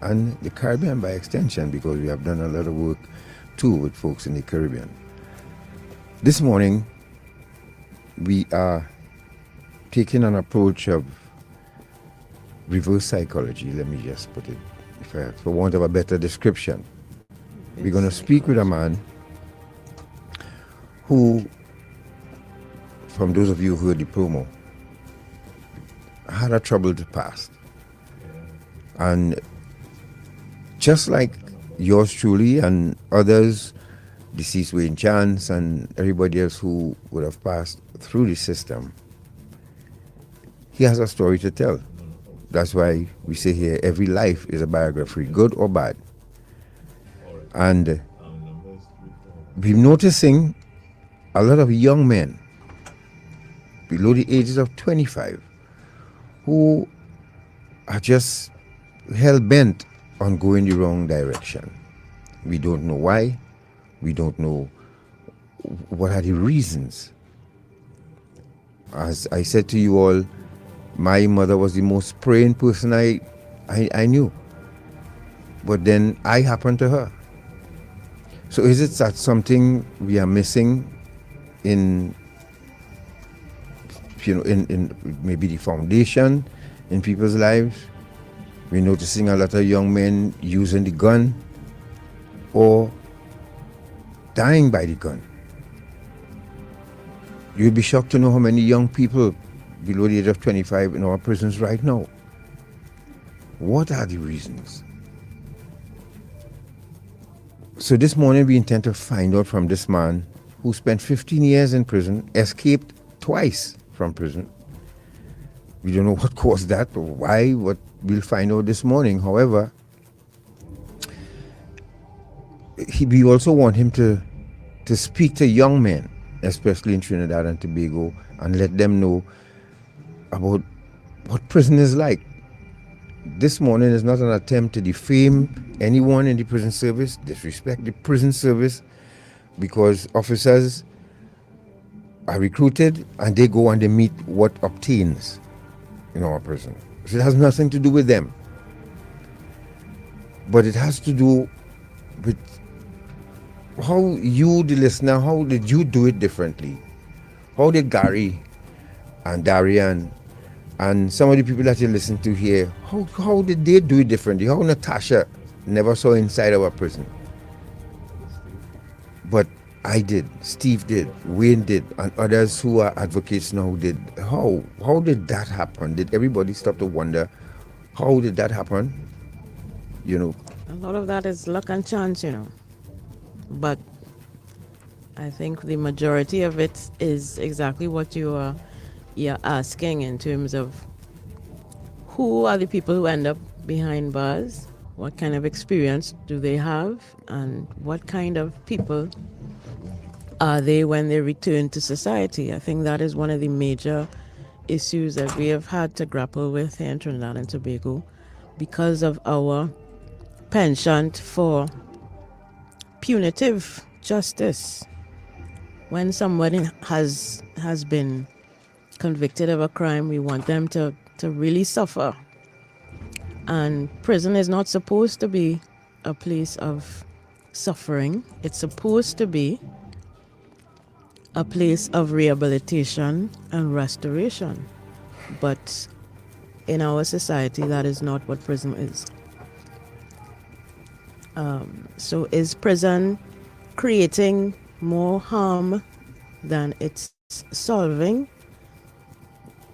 and the Caribbean by extension, because we have done a lot of work too with folks in the Caribbean. This morning, we are taking an approach of reverse psychology, let me just put it, for want of a better description. We're going to speak with a man who, from those of you who heard the promo, had a troubled past. And just like yours truly and others, deceased Wayne Chance and everybody else who would have passed through the system, he has a story to tell. That's why we say here, every life is a biography, good or bad. And we're noticing a lot of young men below the ages of 25 who are just hell-bent on going the wrong direction. We don't know why. We don't know what are the reasons. As I said to you all, my mother was the most praying person I knew. But then I happened to her. So is it that something we are missing in maybe the foundation in people's lives? We're noticing a lot of young men using the gun or dying by the gun. You'll be shocked to know how many young people below the age of 25 in our prisons right now. What are the reasons? So this morning we intend to find out from this man who spent 15 years in prison, escaped twice from prison. We don't know what caused that or why, what we'll find out this morning. However, we also want him to speak to young men, especially in Trinidad and Tobago, and let them know about what prison is like. This morning is not an attempt to defame anyone in the prison service, disrespect the prison service, because officers are recruited and they go and they meet what obtains in our prison. So it has nothing to do with them. But it has to do with how you, the listener, how did you do it differently? How did Gary and Darian and some of the people that you listen to here, how did they do it differently? How Natasha never saw inside our prison? But I did, Steve did, Wayne did, and others who are advocates now did. How did that happen? Did everybody stop to wonder, how did that happen? You know? A lot of that is luck and chance, But I think the majority of it is exactly what you're asking in terms of who are the people who end up behind bars, what kind of experience do they have, and what kind of people are they when they return to society. I think that is one of the major issues that we have had to grapple with here in Trinidad and Tobago because of our penchant for punitive justice. When somebody has been convicted of a crime, we want them to really suffer. And prison is not supposed to be a place of suffering. It's supposed to be a place of rehabilitation and restoration. But in our society, that is not what prison is. So is prison creating more harm than it's solving?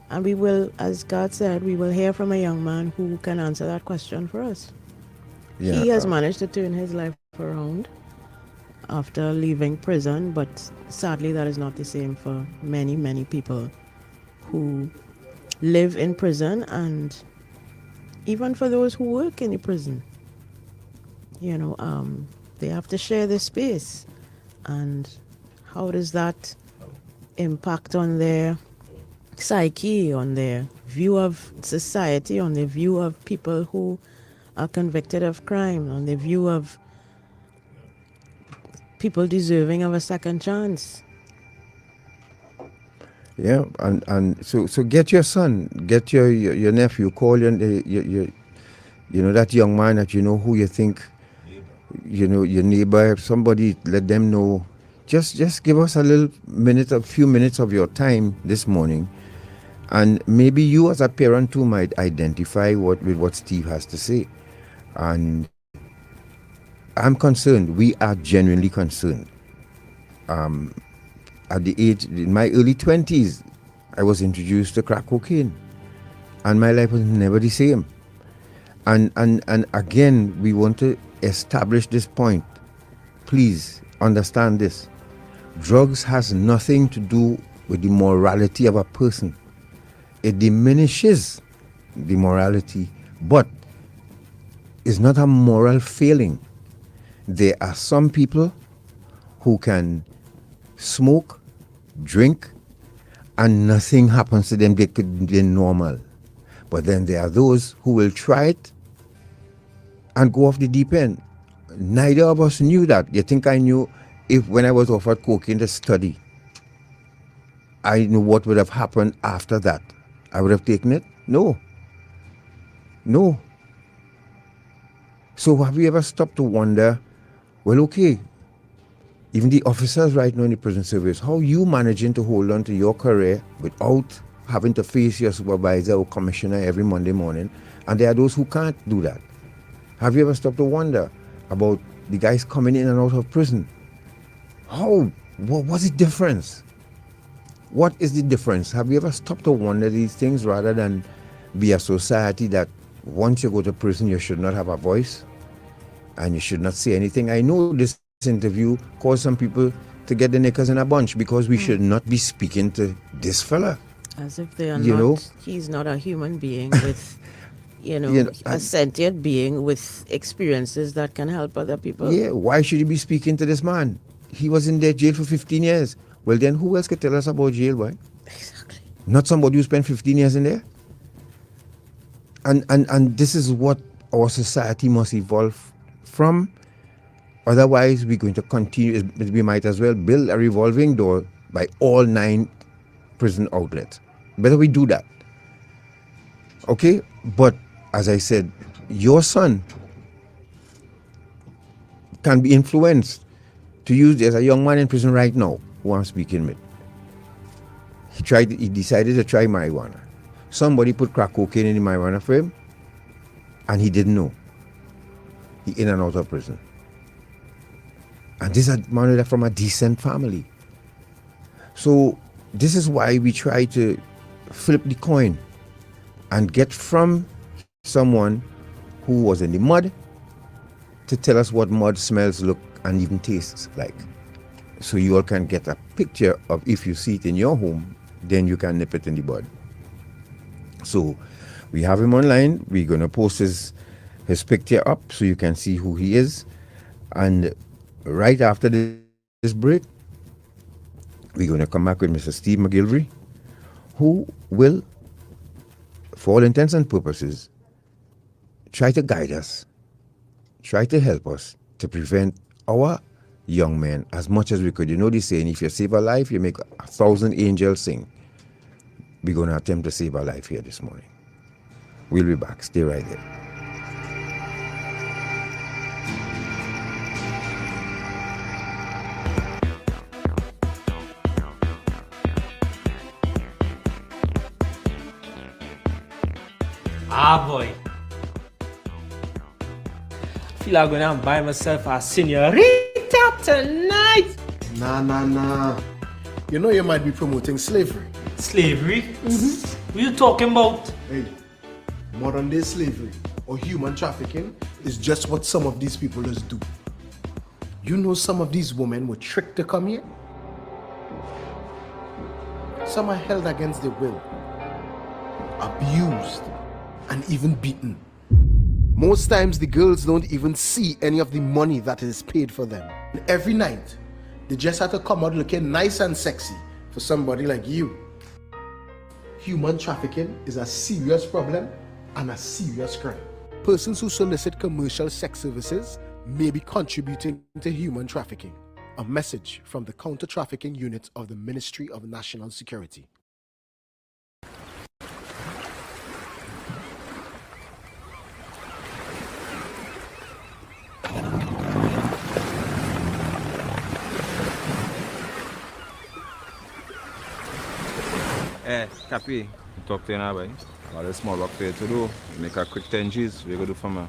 And we will, as God said, we will hear from a young man who can answer that question for us. Yeah, he has managed to turn his life around after leaving prison, but sadly that is not the same for many, many people who live in prison, and even for those who work in the prison. They have to share the space. And how does that impact on their psyche, on their view of society, on their view of people who are convicted of crime, on their view of people deserving of a second chance? Yeah, and so get your son, get your nephew, call your You know, that young man that you know who you think, you know, your neighbor, somebody, let them know. Just give us a few minutes of your time this morning, and maybe you as a parent too might identify with what Steve has to say. And I'm concerned. We are genuinely concerned. At the age, in my early 20s, I was introduced to crack cocaine, and my life was never the same. And again, we want to establish this point. Please understand this. Drugs has nothing to do with the morality of a person. It diminishes the morality, but it's not a moral failing. There are some people who can smoke, drink, and nothing happens to them. They're normal. But then there are those who will try it and go off the deep end. Neither of us knew that. You think I knew if when I was offered cocaine to study, I knew what would have happened after that? I would have taken it? No. No. So have you ever stopped to wonder, well, okay, even the officers right now in the prison service, how you managing to hold on to your career without having to face your supervisor or commissioner every Monday morning? And there are those who can't do that. Have you ever stopped to wonder about the guys coming in and out of prison? What's the difference? What is the difference? Have you ever stopped to wonder these things rather than be a society that once you go to prison, you should not have a voice and you should not say anything? I know this interview caused some people to get the knickers in a bunch because we should not be speaking to this fella. As if they are You know? he's not a human being with, a sentient being with experiences that can help other people. Yeah, why should you be speaking to this man? He was in there jail for 15 years. Well, then who else could tell us about jail, boy? Exactly. Not somebody who spent 15 years in there. And this is what our society must evolve from. Otherwise, we're going to continue. We might as well build a revolving door by all 9 prison outlets. Better we do that. Okay? But as I said, your son can be influenced to use. There's a young man in prison right now who I'm speaking with. He decided to try marijuana. Somebody put crack cocaine in the marijuana for him, and he didn't know. He in and out of prison. And this is a man from a decent family. So this is why we try to flip the coin and get from someone who was in the mud to tell us what mud smells, look, and even tastes like. So you all can get a picture of, if you see it in your home, then you can nip it in the bud. So we have him online. We're going to post his picture up so you can see who he is. And right after this break, we're going to come back with Mr. Steve Mcgillvery, who will, for all intents and purposes, try to guide us, try to help us to prevent our young men as much as we could. You know the saying, if you save a life, you make 1,000 angels sing. We're going to attempt to save a life here this morning. We'll be back. Stay right there. Ah boy. Feel like going to buy myself a senorita tonight. Nah. You know you might be promoting slavery. Slavery? What are you talking about? Hey, modern day slavery or human trafficking is just what some of these people just do. You know some of these women were tricked to come here? Some are held against their will, abused, and even beaten. Most times the girls don't even see any of the money that is paid for them. And every night, they just have to come out looking nice and sexy for somebody like you. Human trafficking is a serious problem and a serious crime. Persons who solicit commercial sex services may be contributing to human trafficking. A message from the Counter-Trafficking Unit of the Ministry of National Security. Cappy, talk to you now, boy. Got a small work for you to do. Make a quick 10 G's. We go do for me.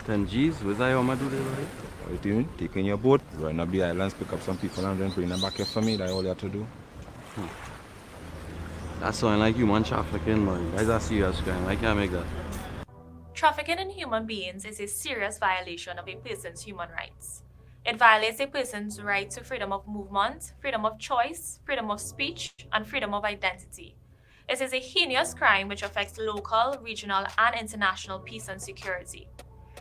10 G's? What's that how I do this, boy? What do you mean? Take in your boat, run up the islands, pick up some people and then bring them back here for me. That's all you have to do. That sound like human trafficking, man. That's a serious crime. I can't make that. Trafficking in human beings is a serious violation of a person's human rights. It violates a person's right to freedom of movement, freedom of choice, freedom of speech, and freedom of identity. It is a heinous crime which affects local, regional, and international peace and security.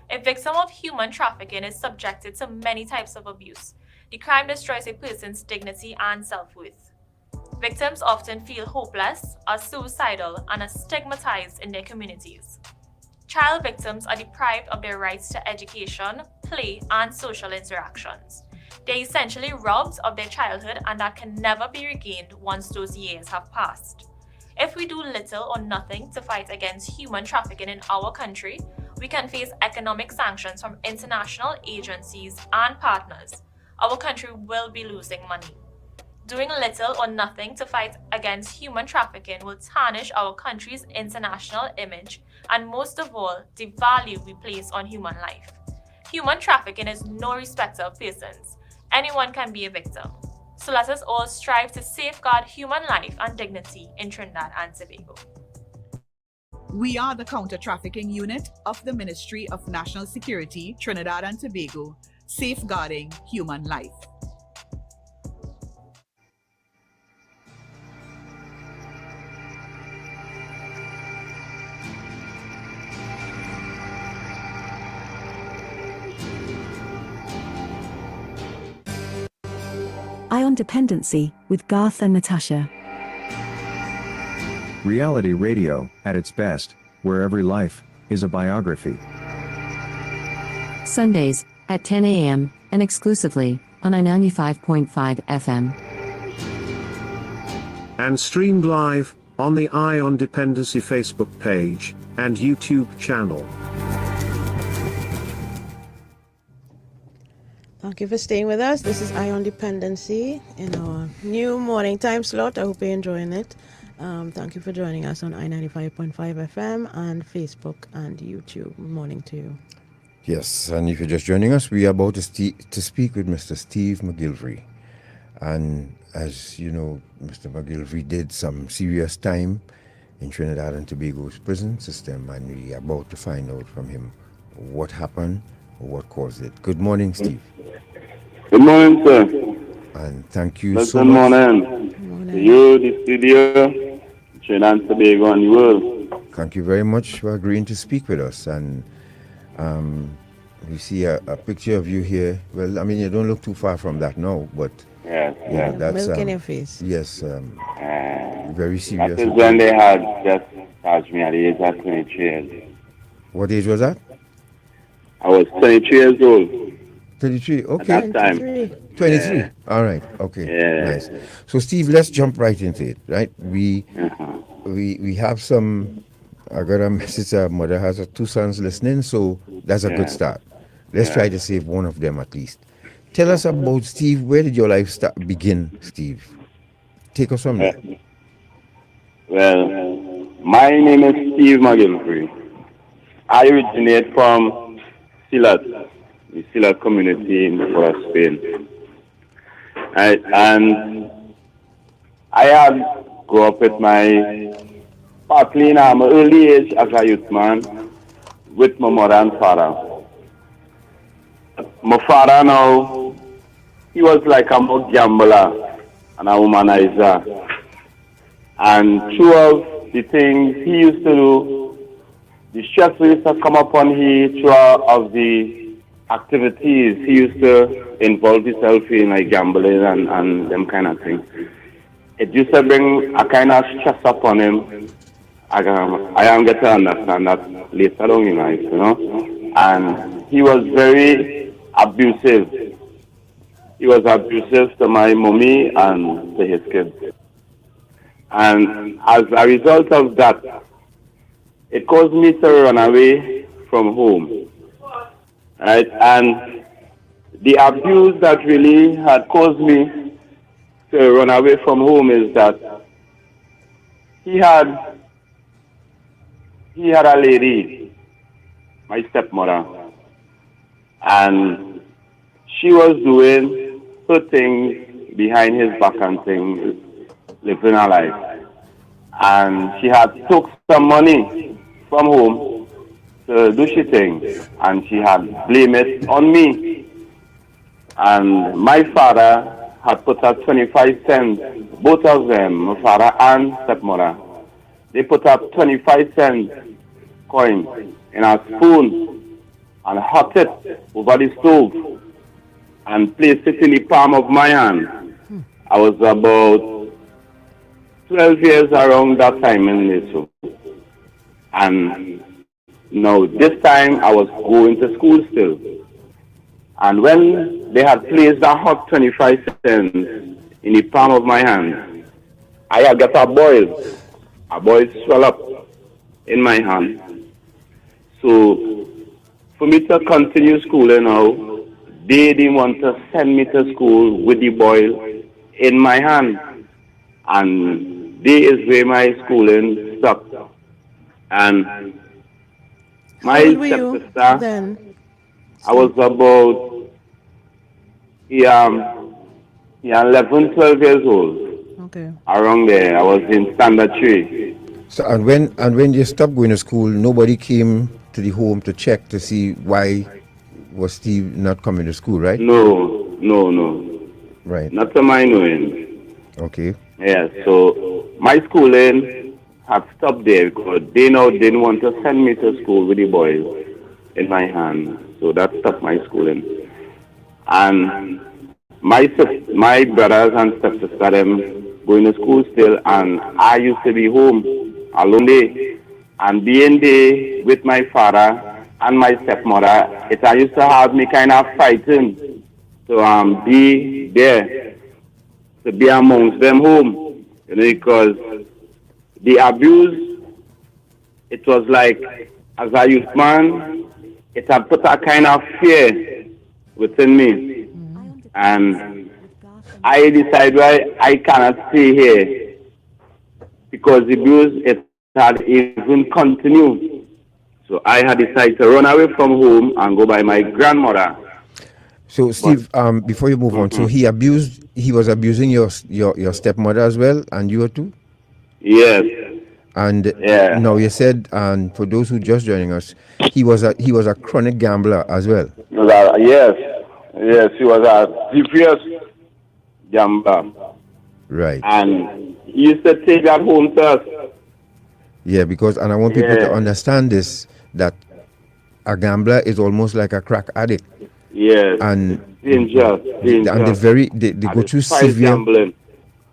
A victim of human trafficking is subjected to many types of abuse. The crime destroys a person's dignity and self-worth. Victims often feel hopeless, are suicidal, and are stigmatized in their communities. Child victims are deprived of their rights to education, play, and social interactions. They're essentially robbed of their childhood, and that can never be regained once those years have passed. If we do little or nothing to fight against human trafficking in our country, we can face economic sanctions from international agencies and partners. Our country will be losing money. Doing little or nothing to fight against human trafficking will tarnish our country's international image and, most of all, the value we place on human life. Human trafficking is no respecter of persons. Anyone can be a victim. So let us all strive to safeguard human life and dignity in Trinidad and Tobago. We are the Counter-Trafficking Unit of the Ministry of National Security, Trinidad and Tobago, safeguarding human life. On Dependency with Garth and Natasha. Reality radio, at its best, where every life is a biography. Sundays at 10 a.m. and exclusively on I-95.5 FM. And streamed live on the On Dependency Facebook page and YouTube channel. Thank you for staying with us. This is On Dependency in our new morning time slot. I hope you're enjoying it. Thank you for joining us on I-95.5 FM and Facebook and YouTube. Good morning to you. Yes, and if you're just joining us, we are about to speak with Mr. Steve Mcgillvery. And as you know, Mr. Mcgillvery did some serious time in Trinidad and Tobago's prison system, and we are about to find out from him what happened or what caused it. Good morning, Steve. Good morning, sir. And thank you Blessed so much. morning. To you, the studio, Trinidad and Tobago, and the world. Thank you very much for agreeing to speak with us. And we see a picture of you here. Well, I mean, you don't look too far from that now, but yeah, that's milk in your face. Yes, very serious. That is when they had just charged me at the age of 23 years. What age was that? I was 23 years old. 33, okay. At that time. 23. Yeah. All right, okay. Yeah. Nice. So, Steve, let's jump right into it, right? We have some, I got a message, our mother has 2 sons listening, so that's a good start. Let's try to save one of them at least. Tell us about, Steve, where did your life begin, Steve? Take us from there. Well, my name is Steve Mcgillvery. I originate from Silat, the Silat community in Port of Spain. And I had grew up with my, partly in my early age as a youth man, with my mother and father. My father now, he was like a gambler and a womanizer. And two of the things he used to do, the stress used to come upon him through of the activities he used to involve himself in, like gambling and them kind of things. It used to bring a kind of stress upon him. I am getting to understand that later on in life, you know. And he was very abusive. He was abusive to my mommy and to his kids. And as a result of that, it caused me to run away from home. Right? And the abuse that really had caused me to run away from home is that he had a lady, my stepmother, and she was doing her things behind his back and things, living her life. And she had took some money from home to do she things, and she had blamed it on me. And my father had put up 25 cents, both of them, my father and stepmother. They put up 25 cents coin in a spoon and hot it over the stove and placed it in the palm of my hand. I was about 12 years around that time in this. And now this time I was going to school still. And when they had placed that hot 25 cents in the palm of my hand, I had got a boil swell up in my hand. So for me to continue schooling now, they didn't want to send me to school with the boil in my hand. And there is where my schooling stopped. And my How old were you stepsister, then? I was about 11, 12 years old. Okay. Around there, I was in standard 3. So and when you stopped going to school, nobody came to the home to check to see why was Steve not coming to school, right? No. Right. Not to my knowing. Okay. Yeah, so my schooling had stopped there because they now didn't want to send me to school with the boys in my hand. So that stopped my schooling. And my brothers and stepsister them going to school still, and I used to be home alone there. And being there with my father and my stepmother, I used to have me kind of fighting to be there, to be amongst them home, because the abuse, it was like, as a youth man, it had put a kind of fear within me. And I decided why I cannot stay here, because the abuse, it had even continued. So I had decided to run away from home and go by my grandmother. So Steve, before you move on, so he was abusing your stepmother as well, and you too? Yes. And now you said, and for those who just joining us, he was a chronic gambler as well. Yes, he was a serious gambler. Right. And he used to take that home to us. Yeah, and I want people to understand this, that a gambler is almost like a crack addict. Yes. And dangerous. And they go through severe gambling.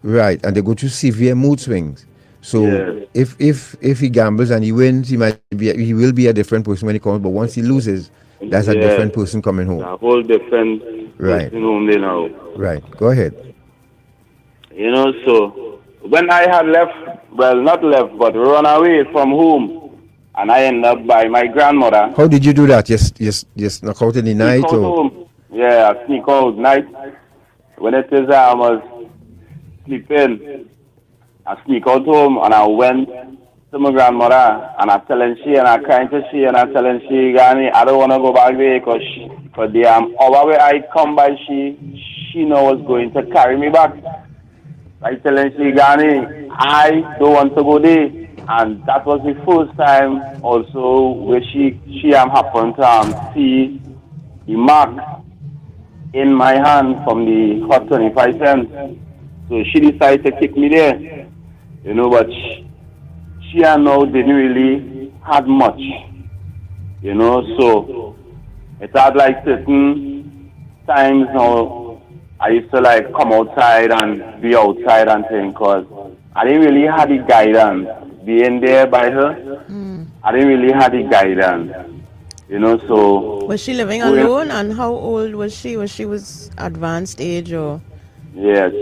Right, and they go through severe mood swings. So if he gambles and he wins, he will be a different person when he comes. But once he loses, that's a different person coming home. A whole different person home there now. Right. Go ahead. So when I had not left, but run away from home, and I ended up by my grandmother. How did you do that? Just snuck out in the night, Sneak out home. Yeah, I sneak out night. When it is I was sleeping, I sneak out home and I went to my grandmother and I telling she and I crying to she and I telling she, Gani, I don't want to go back there because the hour where I come by, she know was going to carry me back. I telling she, Gani, I don't want to go there. And that was the first time also where she happened to see the mark in my hand from the hot 25 cents. So she decided to kick me there. But she and now didn't really had much. So it had like certain times now I used to like come outside and be outside and things, because I didn't really have the guidance. Being there by her, I didn't really have the guidance. So was she living alone, and how old was she? Was advanced age or? Yes,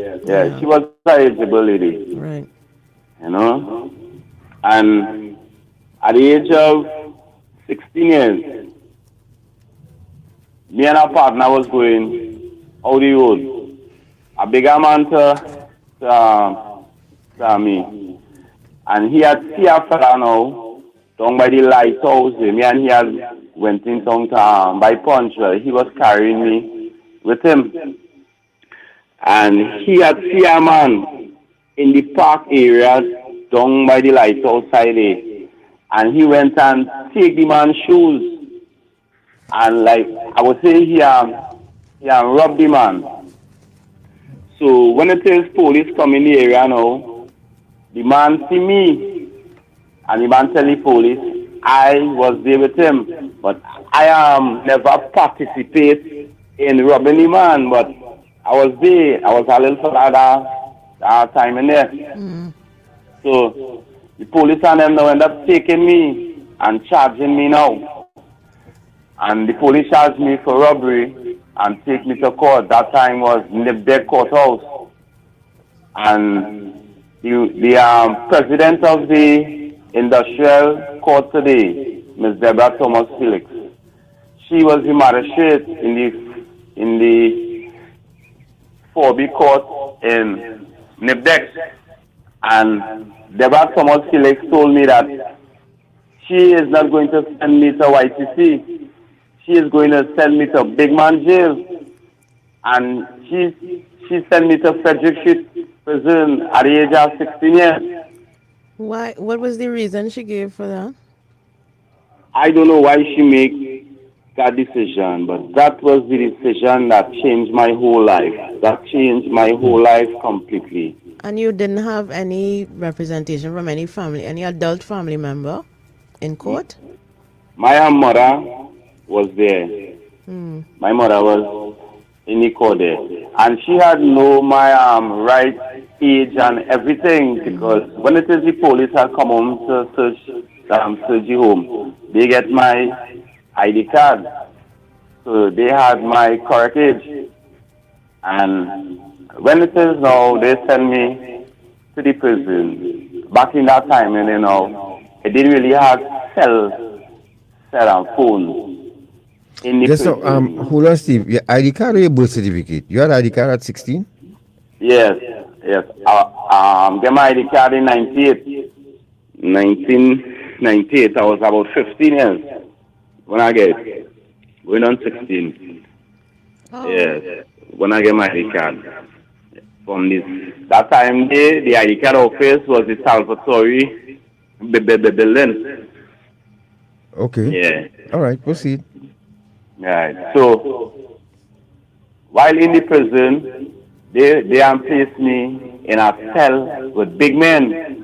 she was a eligible lady. Right. And at the age of 16 years, me and our partner was going out the road. A bigger man to me. And he had see a fella now down by the lighthouse. Me and he had went in town to, by Punch. He was carrying me with him. And he had see a man in the park area down by the lighthouse side there. And he went and take the man's shoes. And like, I would say he robbed the man. So when it is police come in the area now, the man see me. And the man tell the police, I was there with him. But I never participate in robbing the man. But I was there. I was a little fella that time in there. So the police and them now end up taking me and charging me now. And the police charged me for robbery and take me to court. That time was Nibdeg courthouse. And the president of the industrial court today, Ms. Deborah Thomas Felix, she was the magistrate in the 4B court in Nibdeg. And Deborah Thomas Felix told me that she is not going to send me to YTC. She is going to send me to Big Man Jail. And she sent me to Frederick Street Prison at the age of 16 years. Why? What was the reason she gave for that? I don't know why she made that decision, but that was the decision that changed my whole life. That changed my whole life completely. And you didn't have any representation from any family, any adult family member in court? My mother was there. My mother was in the court there. And she had know my right age and everything, because when it is the police had come home to search the home, they get my ID card. So they had my correct age. And when it is now, they send me to the prison. Back in that time, and I didn't really have cell and phone in the Just prison. hold on, Steve. Your ID card or your birth certificate? You had ID card at 16? Yes. Get my ID card in 1998. I was about 15 years when I get it. Going on 16. Yes. When I get my ID card. From that time, the ID card office was the Salvatore building. Okay. Yeah. All right, proceed. Right. So, while in the prison, they placed me in a cell with big men.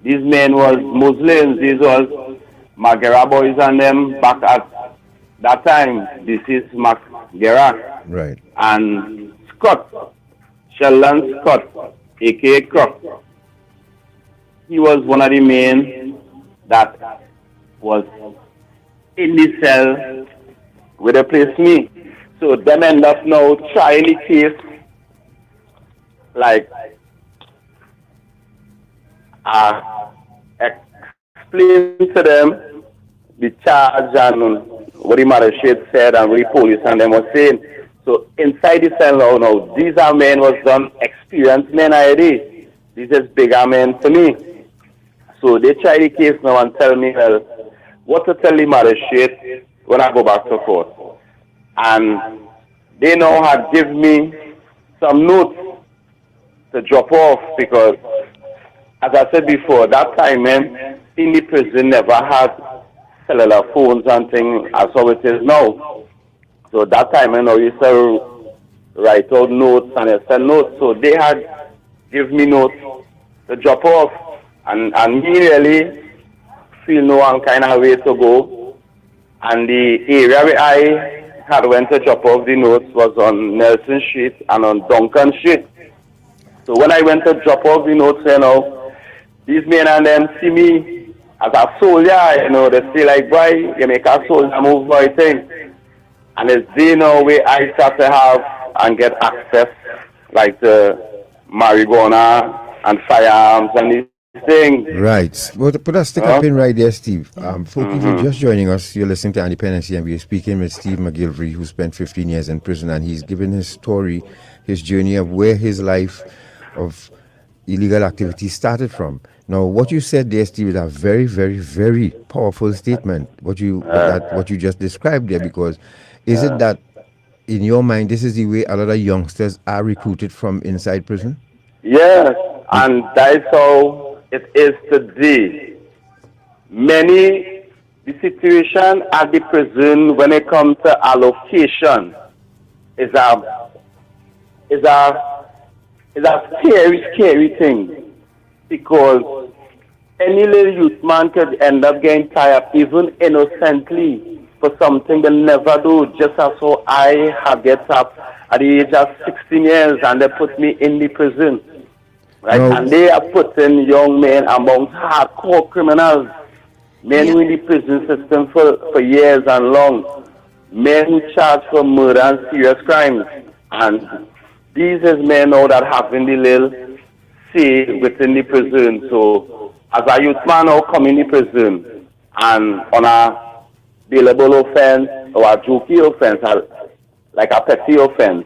These men was Muslims. These was Magera boys and them back at that time. This is Magera. Right. And Scott, Sheldon Scott, a.k.a. Croc. He was one of the men that was in the cell where they placed me. So them end up now trying the case, like explain to them the charge and what the magistrate said and what the police and them was saying. So inside the cell now, these are men was done experienced men already. These is bigger men to me. So they try the case now and tell me, well, what to tell the magistrate when I go back to court. And they now had given me some notes to drop off, because, as I said before, that time in the prison never had cellular phones and things as how it is now. So that time you used to write out notes and you send notes. So they had given me notes to drop off, and me really feel no one kind of way to go. And the area where I had went to drop off the notes was on Nelson Street and on Duncan Street. So when I went to drop off the notes, these men and them see me as a soldier, they say like, boy, you make a soldier move for a thing. And it's they know where I start to have and get access, like the marijuana and firearms and these things. Right. Well, to put a stick up in right there, Steve. Folks, if you're just joining us, you're listening to Dependency, and we're speaking with Steve Mcgillvery, who spent 15 years in prison, and he's given his story, his journey of where his life of illegal activity started from. Now, what you said there, Steve, is a very, very, very powerful statement. What you just described there, because is it that in your mind this is the way a lot of youngsters are recruited from inside prison? Yes, and that is how it is today. The situation at the prison when it comes to allocation is a scary thing, because any little youth man could end up getting tied up even innocently for something they never do. Just as so I have get up at the age of 16 years and they put me in the prison. Right? No. And they are putting young men amongst hardcore criminals. Men who in the prison system for years and long. Men who charged for murder and serious crimes. And these is men now that having the little say within the prison. So as a youth man now come in the prison and on a bailable offense or a jokey offense, like a petty offense,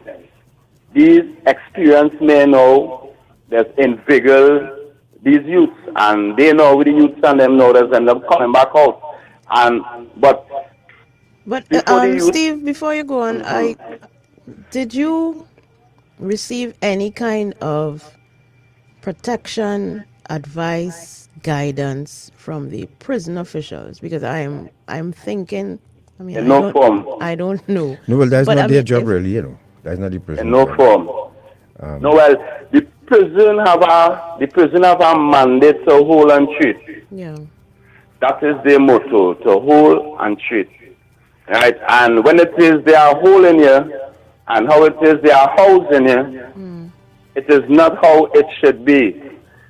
these experienced men now that invigorate these youths, and they know with the youths and them know that end up coming back out. But Steve, before you go on, did you receive any kind of protection, advice, guidance from the prison officials? Because I'm thinking, I mean, in no form. I don't know. No, well, that's But not I their mean, job, really. You know, that's not the prison. In no job. form. No, well, the prison have a mandate to hold and treat. Yeah. That is their motto, to hold and treat. Right? And when it is they are holding you, and how it is they are housing you, it is not how it should be.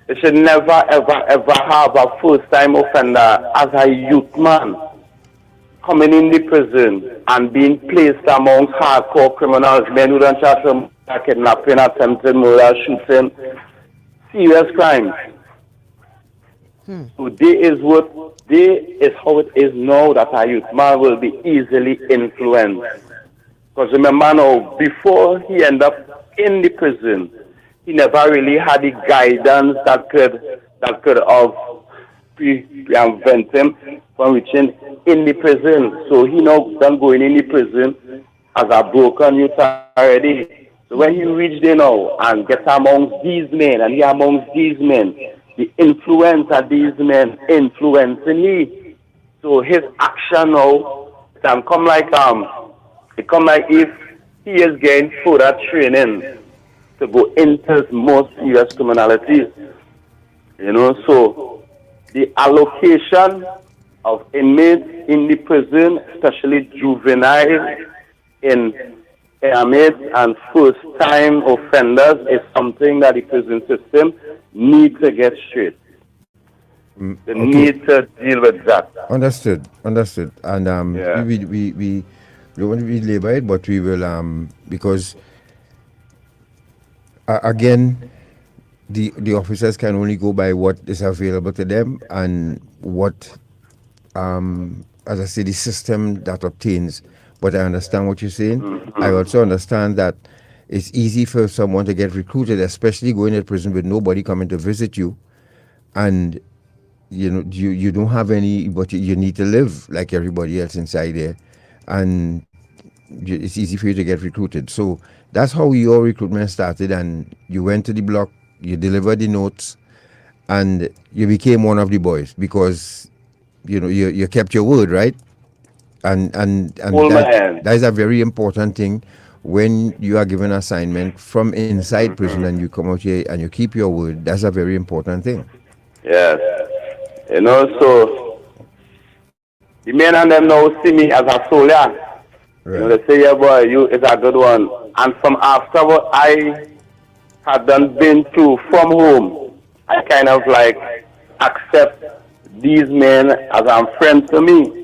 You should never, ever, ever have a first-time offender as a youth man coming in the prison and being placed amongst hardcore criminals, men who don't charge for kidnapping, attempted murder, shooting, serious crimes. So this is how it is now that a youth man will be easily influenced. Because remember now, before he ended up in the prison, he never really had the guidance that could have prevent him from reaching in the prison. So he now done going in the prison as a broken youth already. So when he reached there now and get amongst these men, and he amongst these men, the influence of these men influencing he. So his action now can come like if he is getting further training to go into more serious criminality. You know, so the allocation of inmates in the prison, especially juvenile inmates and first-time offenders, is something that the prison system needs to get straight. They need to deal with that. Understood. And we don't want to belabor it, but we will because again, the officers can only go by what is available to them and what, as I say, the system that obtains. But I understand what you're saying. I also understand that it's easy for someone to get recruited, especially going to prison with nobody coming to visit you, and you don't have any, but you need to live like everybody else inside there, and it's easy for you to get recruited. So that's how your recruitment started, and you went to the block, you delivered the notes, and you became one of the boys because you kept your word, right? And that is a very important thing when you are given assignment from inside prison and you come out here and you keep your word. That's a very important thing. Yes. So the men and them now see me as a soldier. Right. They say, yeah, boy, you is a good one. And from after what I had done been through from home, I kind of like accept these men as friends to me.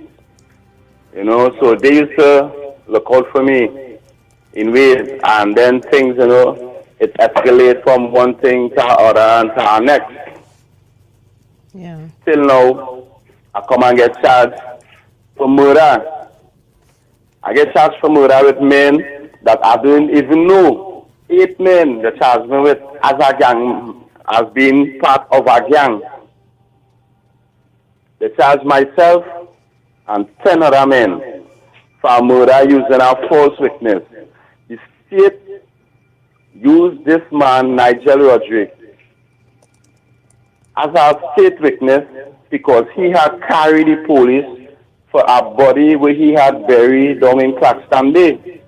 So they used to look out for me in ways, and then things, it escalates from one thing to another and to our next. Yeah. Till now, I come and get charged for murder. I get charged for murder with men that I don't even know. 8 men they charge me with as a gang as being part of a gang. They charged myself and 10 other men for murder using a false witness. The state used this man, Nigel Rodriguez, as a state witness because he had carried the police for a body where he had buried down in Claxton Bay.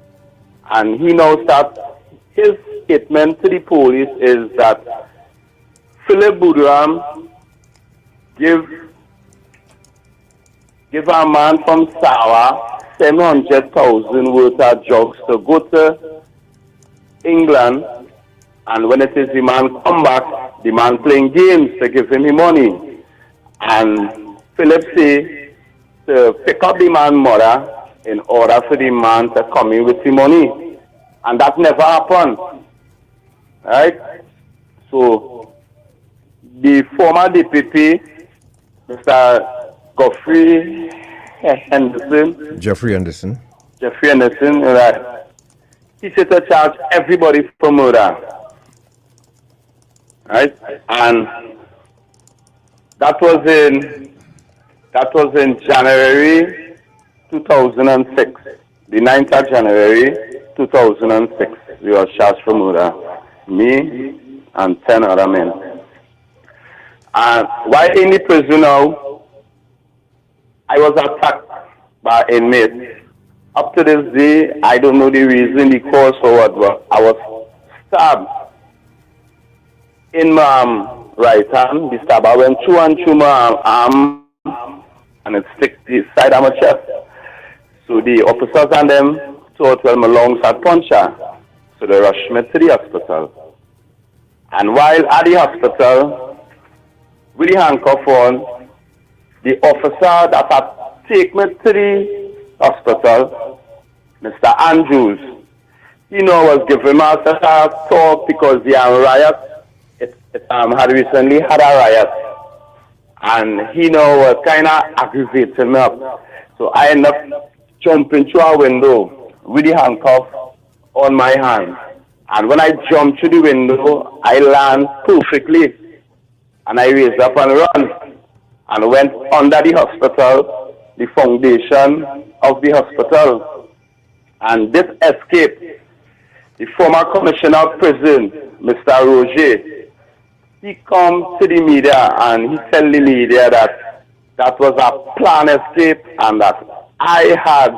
And he knows that his statement to the police is that Philip Boudram give a man from Sawa 700,000 worth of drugs to go to England, and when it is the man come back, the man playing games to give him the money. And Philip say to pick up the man's mother in order for the man to come in with the money. And that never happened. Right? So the former DPP, Mr. Jeffrey Henderson, right? He said to charge everybody for murder. Right? And that was in January 2006. The 9th of January 2006. We were charged for murder. Me and 10 other men. And while in the prison now, I was attacked by inmates. Up to this day, I don't know the reason, the cause for what, but I was stabbed in my right hand. The stab I went through my arm, and it stick the side of my chest. So the officers and them thought, well, my lungs had puncture. So they rushed me to the hospital. And while at the hospital, with the handcuff on, the officer that had taken me to the hospital, Mr. Andrews, was giving me a talk because the riot, had recently had a riot. And he was kind of aggravating me up. So I ended up jumping through a window with the handcuff on my hand. And when I jumped through the window, I landed perfectly. And I raised up and ran. And went under the hospital, the foundation of the hospital. And this escape, the former commissioner of prison, Mr. Roger, he come to the media and he tell the media that that was a planned escape and that I had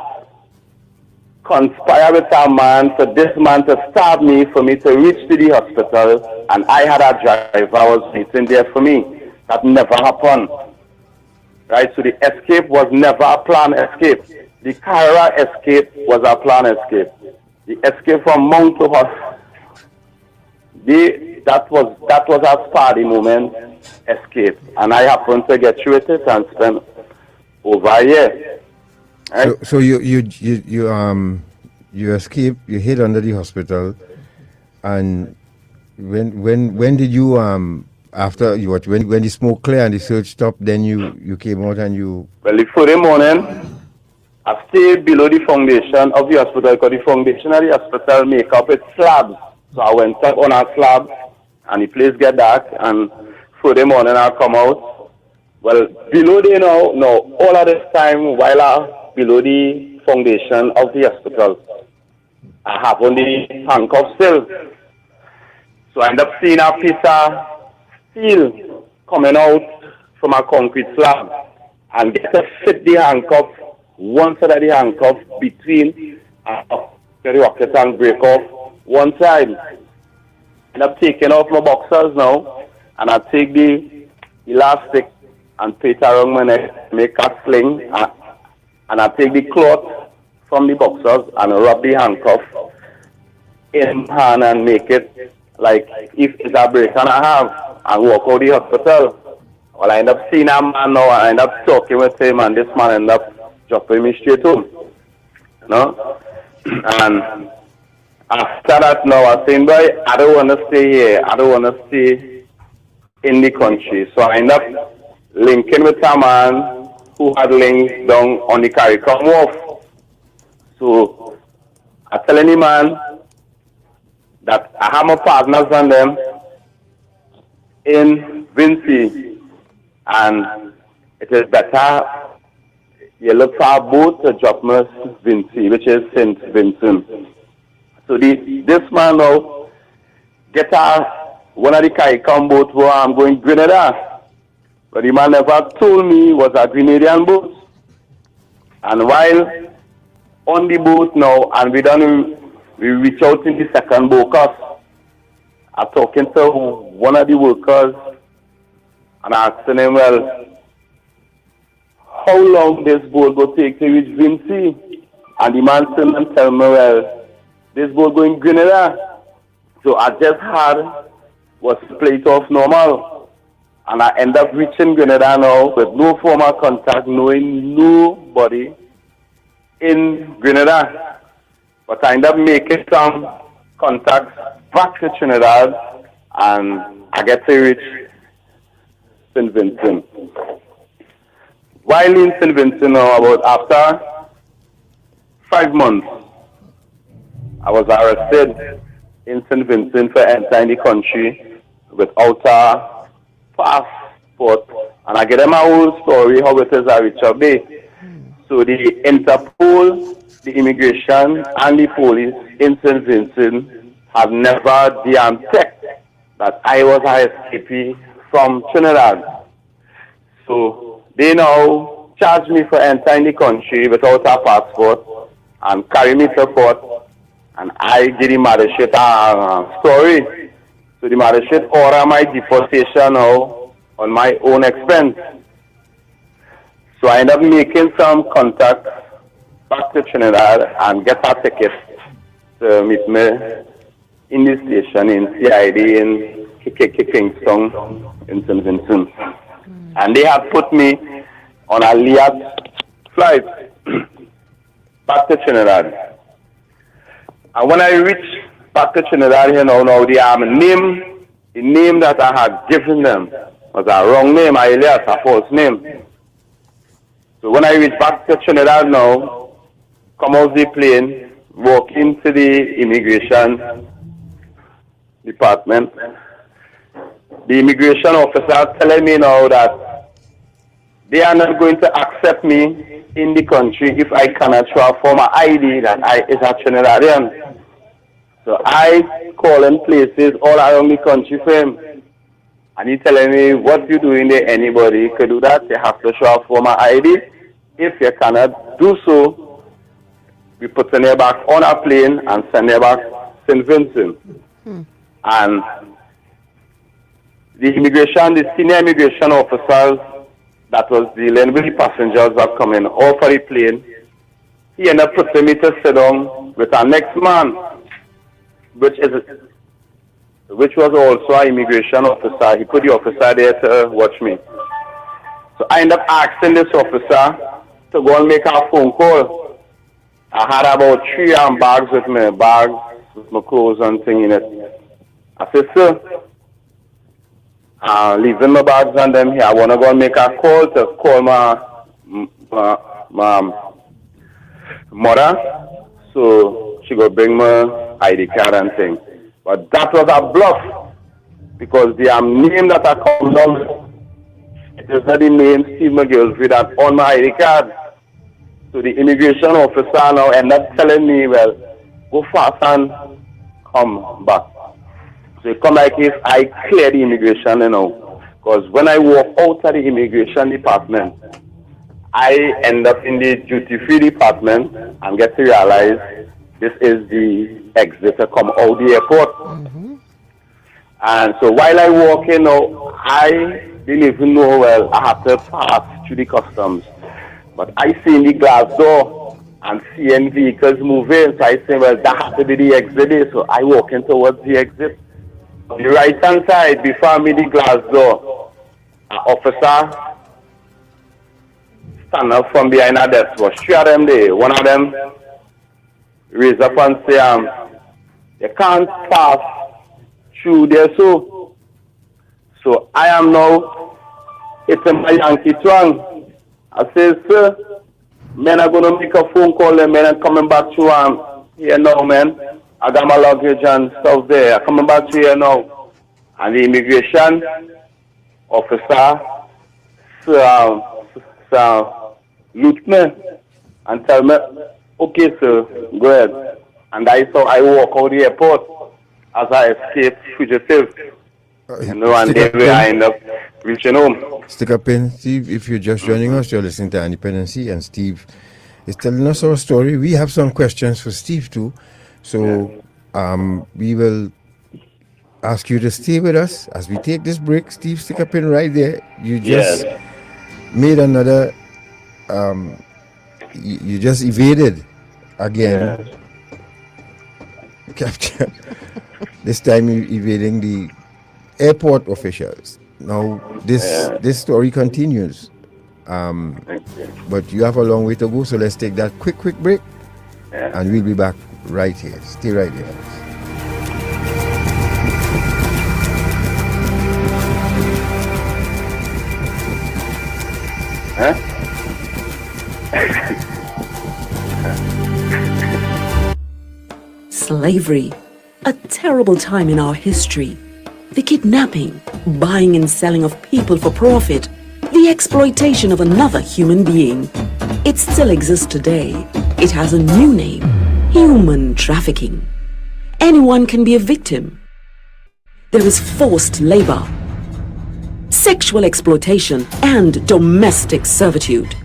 conspired with a man for this man to stab me for me to reach to the hospital, and I had a driver was waiting there for me. That never happened. Right? So the escape was never a planned escape. The Carrera escape was a planned escape. The escape from Mount to House, that was a party moment escape, and I happened to get through it and spend over a year. Right? So you escaped, you hid under the hospital, and when did you after you when the smoke cleared and the search stopped, then you came out and you... Well, the Friday morning, I stayed below the foundation of the hospital because the foundation of the hospital make up its slabs. So I went up on a slab and the place get dark, and Friday morning I come out. Well, below there now all of this time while I below the foundation of the hospital, I have on the handcuffs still. So I end up seeing a piece of steel coming out from a concrete slab and get to fit the handcuff, one side of the handcuff between the rocket and break off one side. End up taking off my boxers now, and I take the elastic and put it around my neck, make a sling, and I take the cloth from the boxers and rub the handcuff in hand and make it like if it's a break and a half, and walk out the hospital. Well, I end up seeing a man now, I end up talking with him, and this man end up dropping me straight home. And after that now, I saying, boy, I don't want to stay here. I don't want to stay in the country. So I end up linking with a man who had links down on the CARICOM wharf. So I tell any man that I have my partners on them, in Vinci, and it is better you look for a boat to drop me Vinci, which is St. Vincent. So this man now get one of the Kaikam boat where I'm going Grenada. But the man never told me it was a Grenadian boat. And while on the boat now, and we reach out in the second boat, I'm talking to one of the workers and asking him, well, how long this boat will take to reach Vinci? And the man still and tell me, well, this boat going Grenada. So I just was played off normal. And I end up reaching Grenada now with no formal contact, knowing nobody in Grenada. But I end up making some contacts back to Trinidad, and I get to reach St. Vincent. While in St. Vincent now, about after 5 months, I was arrested in St. Vincent for entering the country without a passport. And I get them my whole story, how it is I reach up there. So the Interpol, the immigration, and the police in St. Vincent have never checked that I was an escapee from Trinidad. So they now charge me for entering the country without a passport and carry me to court. And I give the magistrate a story. So the magistrate order my deportation now on my own expense. So I end up making some contacts back to Trinidad and get a ticket to meet me in the station in CID in Kingston in St. Vincent. And they had put me on a Liat flight back to Trinidad. And when I reached back to Trinidad, now the name that I had given them was a wrong name, a false name. So when I reached back to Trinidad now, come off the plane, walk into the immigration department, the immigration officer telling me now that they are not going to accept me in the country if I cannot show a form of ID that I is a Trinidadian. So I call in places all around the country for him. And he telling me, what you doing there, anybody could do that. You have to show a form of ID. If you cannot do so, we put you back on a plane and send you back to St. Vincent. And the senior immigration officers that was dealing with the passengers that come in off of the plane, he ended up putting me to sit down with our next man, which was also an immigration officer. He put the officer there to watch me. So I ended up asking this officer to go and make a phone call. I had about 3 bags with me, bags with my clothes and thing in it. I said, sir, leaving my bags and them here. I want to go and make a call to call my mother, so she go bring my ID card and thing. But that was a bluff, because the name that I come down with, it is not the name Steve Mcgillvery that on my ID card. So the immigration officer now end up telling me, well, go fast and come back. So it come like if I clear the immigration, because when I walk out of the immigration department, I end up in the duty-free department and get to realize this is the exit to come out the airport. And so while I walk in now, I didn't even know, well, I have to pass through the customs. But I see in the glass door and seeing vehicles moving, so I say, well, that has to be the exit there. So I walk in towards the exit. On the right hand side, before me the glass door, an officer stand up from behind a desk. Was 3 of them there. One of them raise up and say, you can't pass through there. So I am now hitting my Yankee twang. I say, sir, men are going to make a phone call, and men are coming back to here now, man. I got my luggage and stuff there. I'm coming back to here now. And the immigration officer looked me and tell me, okay, sir, go ahead. And I walk out the airport as I escape fugitive. And then I end up reaching home. Stick up in, Steve. If you're just joining us, you're listening to Dependency, and Steve is telling us our story. We have some questions for Steve too. So we will ask you to stay with us as we take this break. Steve, stick up in right there. You just made another, you just evaded again. Capture. This time you evading the airport officials. Now this story continues. But you have a long way to go, so let's take that quick break. And we'll be back right here. Stay right there. Slavery, a terrible time in our history. The kidnapping, buying and selling of people for profit, the exploitation of another human being. It still exists today. It has a new name, human trafficking. Anyone can be a victim. There is forced labor, sexual exploitation, and domestic servitude.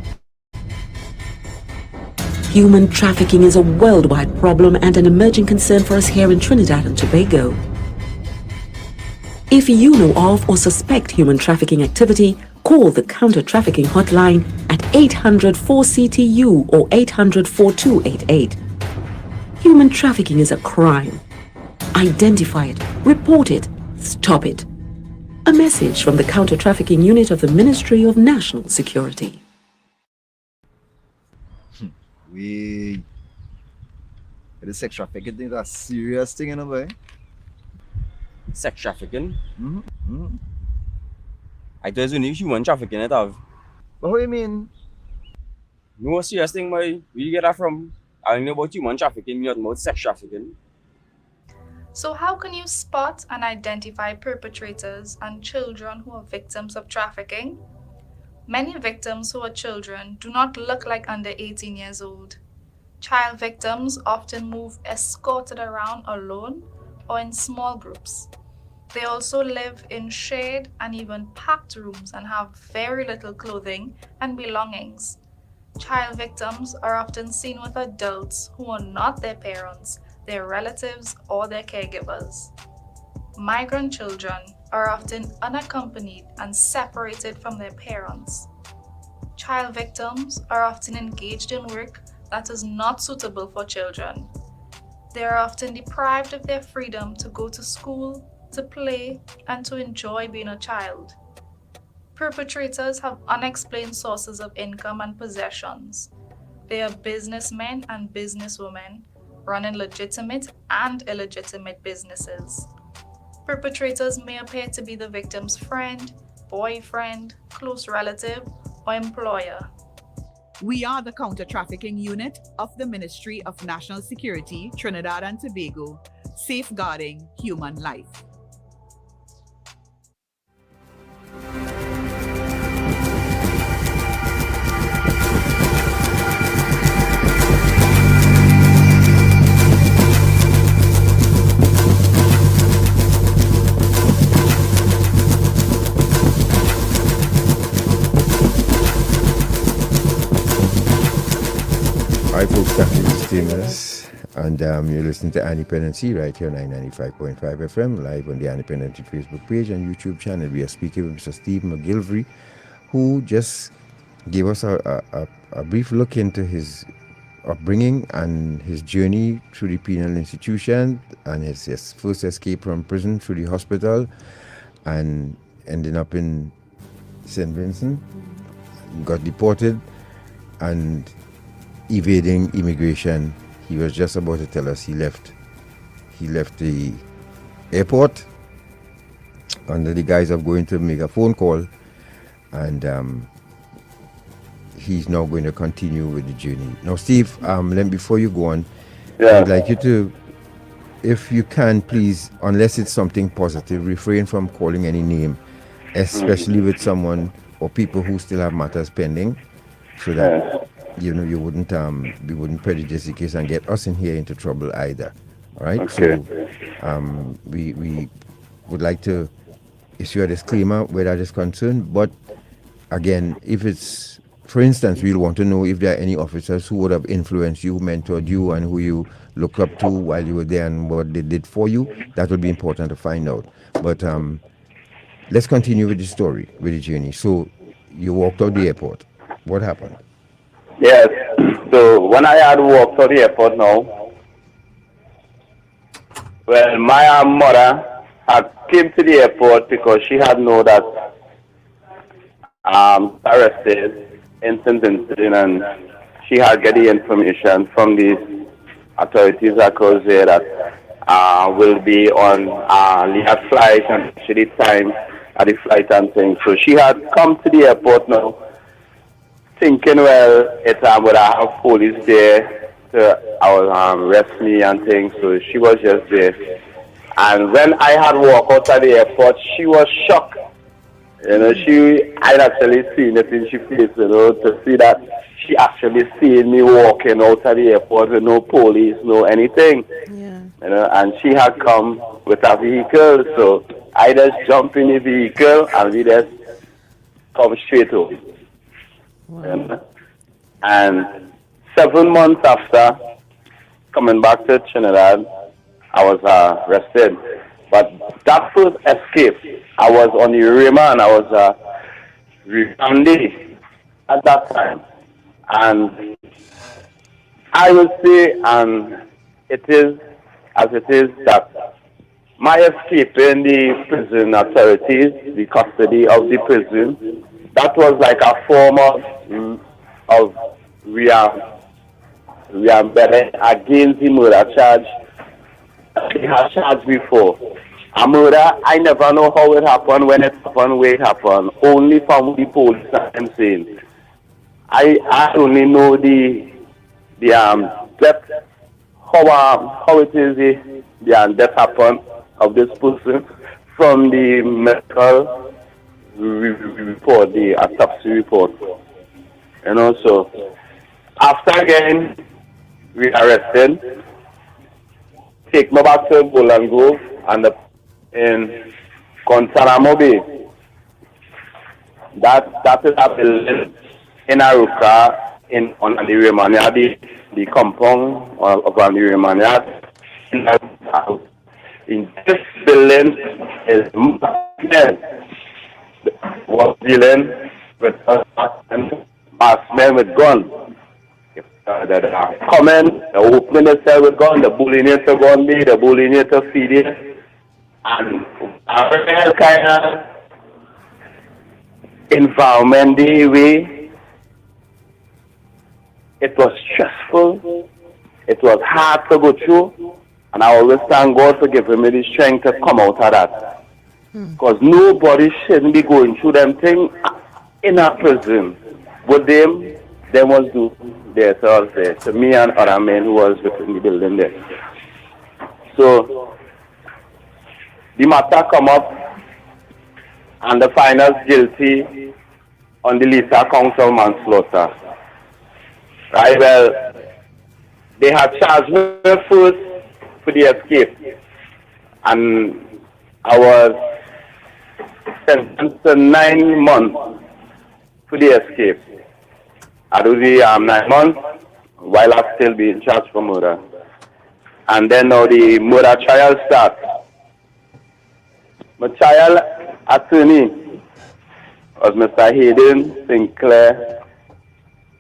Human trafficking is a worldwide problem and an emerging concern for us here in Trinidad and Tobago. If you know of or suspect human trafficking activity, call the Counter-Trafficking Hotline at 800-4CTU or 800-4288. Human trafficking is a crime. Identify it, report it, stop it. A message from the Counter-Trafficking Unit of the Ministry of National Security. The sex trafficking is a serious thing in a way. Sex trafficking? I thought it's only human trafficking it have. But what do you mean? No serious thing, boy. Where you get that from? I know about human trafficking, not about sex trafficking. So how can you spot and identify perpetrators and children who are victims of trafficking? Many victims who are children do not look like under 18 years old. Child victims often move escorted around alone or in small groups. They also live in shared and even packed rooms and have very little clothing and belongings. Child victims are often seen with adults who are not their parents, their relatives, or their caregivers. Migrant children are often unaccompanied and separated from their parents. Child victims are often engaged in work that is not suitable for children. They are often deprived of their freedom to go to school, to play, and to enjoy being a child. Perpetrators have unexplained sources of income and possessions. They are businessmen and businesswomen running legitimate and illegitimate businesses. Perpetrators may appear to be the victim's friend, boyfriend, close relative, or employer. We are the Counter-Trafficking Unit of the Ministry of National Security, Trinidad and Tobago, safeguarding human life. Hi folks, thank you for staying with us. And you're listening to Dependency right here on 95.5 FM, live on the Dependency Facebook page and YouTube channel. We are speaking with Mr. Steve Mcgillvery, who just gave us a brief look into his upbringing and his journey through the penal institution and his first escape from prison through the hospital and ending up in St. Vincent, got deported and evading immigration. He was just about to tell us he left the airport under the guise of going to make a phone call, and he's now going to continue with the journey. Now, Steve, before you go on, I'd like you to if you can, please, unless it's something positive, refrain from calling any name, especially with someone or people who still have matters pending, so that you know you wouldn't we wouldn't prejudice the case and get us in here into trouble either. All right. Okay. So we would like to issue a disclaimer where that is concerned. But again, if it's, for instance, we'll want to know if there are any officers who would have influenced you, mentored you, and who you look up to while you were there and what they did for you. That would be important to find out. But let's continue with the story, with the journey. So you walked out the airport. What happened? Yes. So when I had walked out the airport now, well, my mother had came to the airport because she had known that arrested in Dependency, and she had get the information from the authorities across there that will be on the flight and actually time at the flight and things. So she had come to the airport now, thinking, well, it would have police there to arrest me and things. So she was just there. And when I had walked out of the airport, she was shocked. You know, I had actually seen it in her face, you know, to see that she actually seen me walking out of the airport with no police, no anything. Yeah. You know, and she had come with a vehicle, so I just jumped in the vehicle and we just come straight home. Wow. You know? And 7 months after coming back to Trinidad, I was arrested. But that first escape, I was on the remand. I was remanded at that time. And I will say, it is as it is, that my escaping the prison authorities, the custody of the prison, that was like a form of re-embedded against the murder charge they had charged before. A murder, I never know how it happened, when it happened, where it happened. Only from the police, I'm saying. I only know the death, how it is the death happened of this person from the medical report, the autopsy report. And also, after again, we arrested, take me back to Boland Grove and in Guantanamo Bay. That is a building in Aruca on the Romania, the compound of the Romania. In this building is was dealing with mass men with guns. That are coming, the opening the cell with gun, the bullying it to gun me, the bullying it to feed it, and a kind of environment the way. It was stressful, it was hard to go through, and I always thank God for giving me the strength to come out of that. Because nobody shouldn't be going through them things in a prison. But they must do themselves there. So me and other men who was within the building there. So the matter come up and the final guilty on the lesser count of manslaughter. Right, well, they had charged me first for the escape. And I was sentenced to 9 months for the escape. I do the 9 months while I'm still being charged for murder. And then now the murder trial starts. My trial attorney was Mr. Hayden Sinclair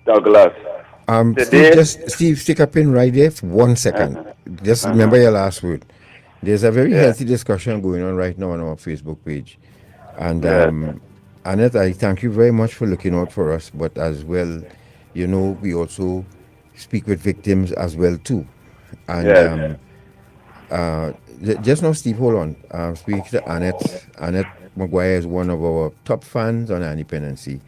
Douglas. Steve, stick a pin right there for 1 second. Just remember your last word. There's a very healthy discussion going on right now on our Facebook page. And Annette, I thank you very much for looking out for us, but as well, you know, we also speak with victims as well too. And just now, Steve, hold on. Speaking to Annette. Annette McGuire is one of our top fans on Anti-trafficking,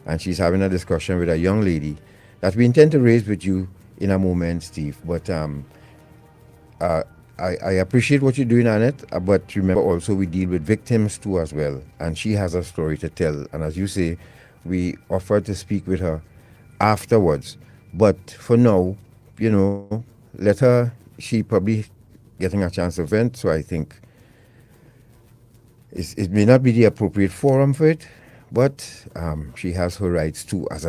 and she's having a discussion with a young lady that we intend to raise with you in a moment, Steve. But I appreciate what you're doing, Annette, but remember also we deal with victims too as well. And she has a story to tell. And as you say, we offered to speak with her afterwards. But for now, let her, she probably getting a chance to vent. So I think it may not be the appropriate forum for it, but she has her rights too as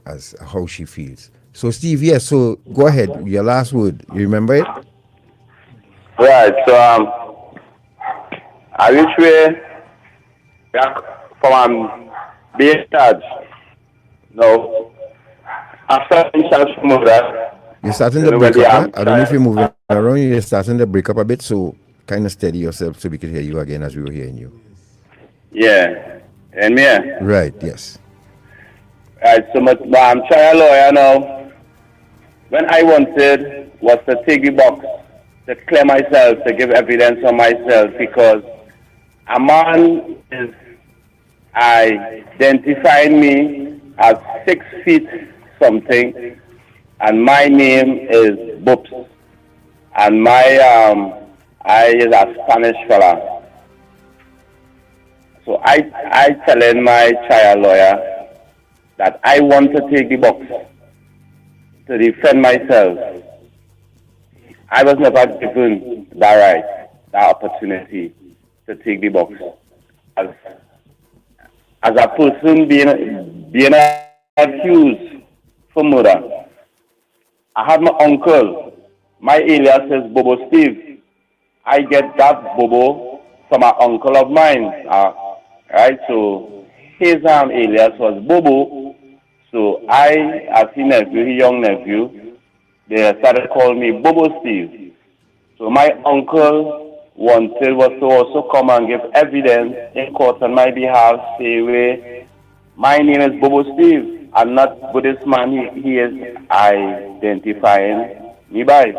as how she feels. So Steve, yes, so go ahead, your last word. You remember it? Right, so I wish we from being charged. No. After being charged from that, you're starting to break up. I don't know if you're moving around, you're starting to break up a bit, so kind of steady yourself so we can hear you again as we were hearing you. Yeah. And me? Right, yes. Right, so I'm trying a lawyer now. When I wanted was to take the box, to clear myself, to give evidence on myself, because a man is identifying me as 6 feet something, and my name is Boops, and my I is a Spanish fella. So I telling my child lawyer that I want to take the box to defend myself. I was never given that right, that opportunity to take the box. As a person being accused for murder, I have my uncle. My alias is Bobo Steve. I get that Bobo from an uncle of mine. Right, so his alias was Bobo. So I, as his nephew, his young nephew, they started calling me Bobo Steve. So my uncle wanted was to also come and give evidence in court on my behalf, say, where my name is Bobo Steve, and not with this man he is identifying me by.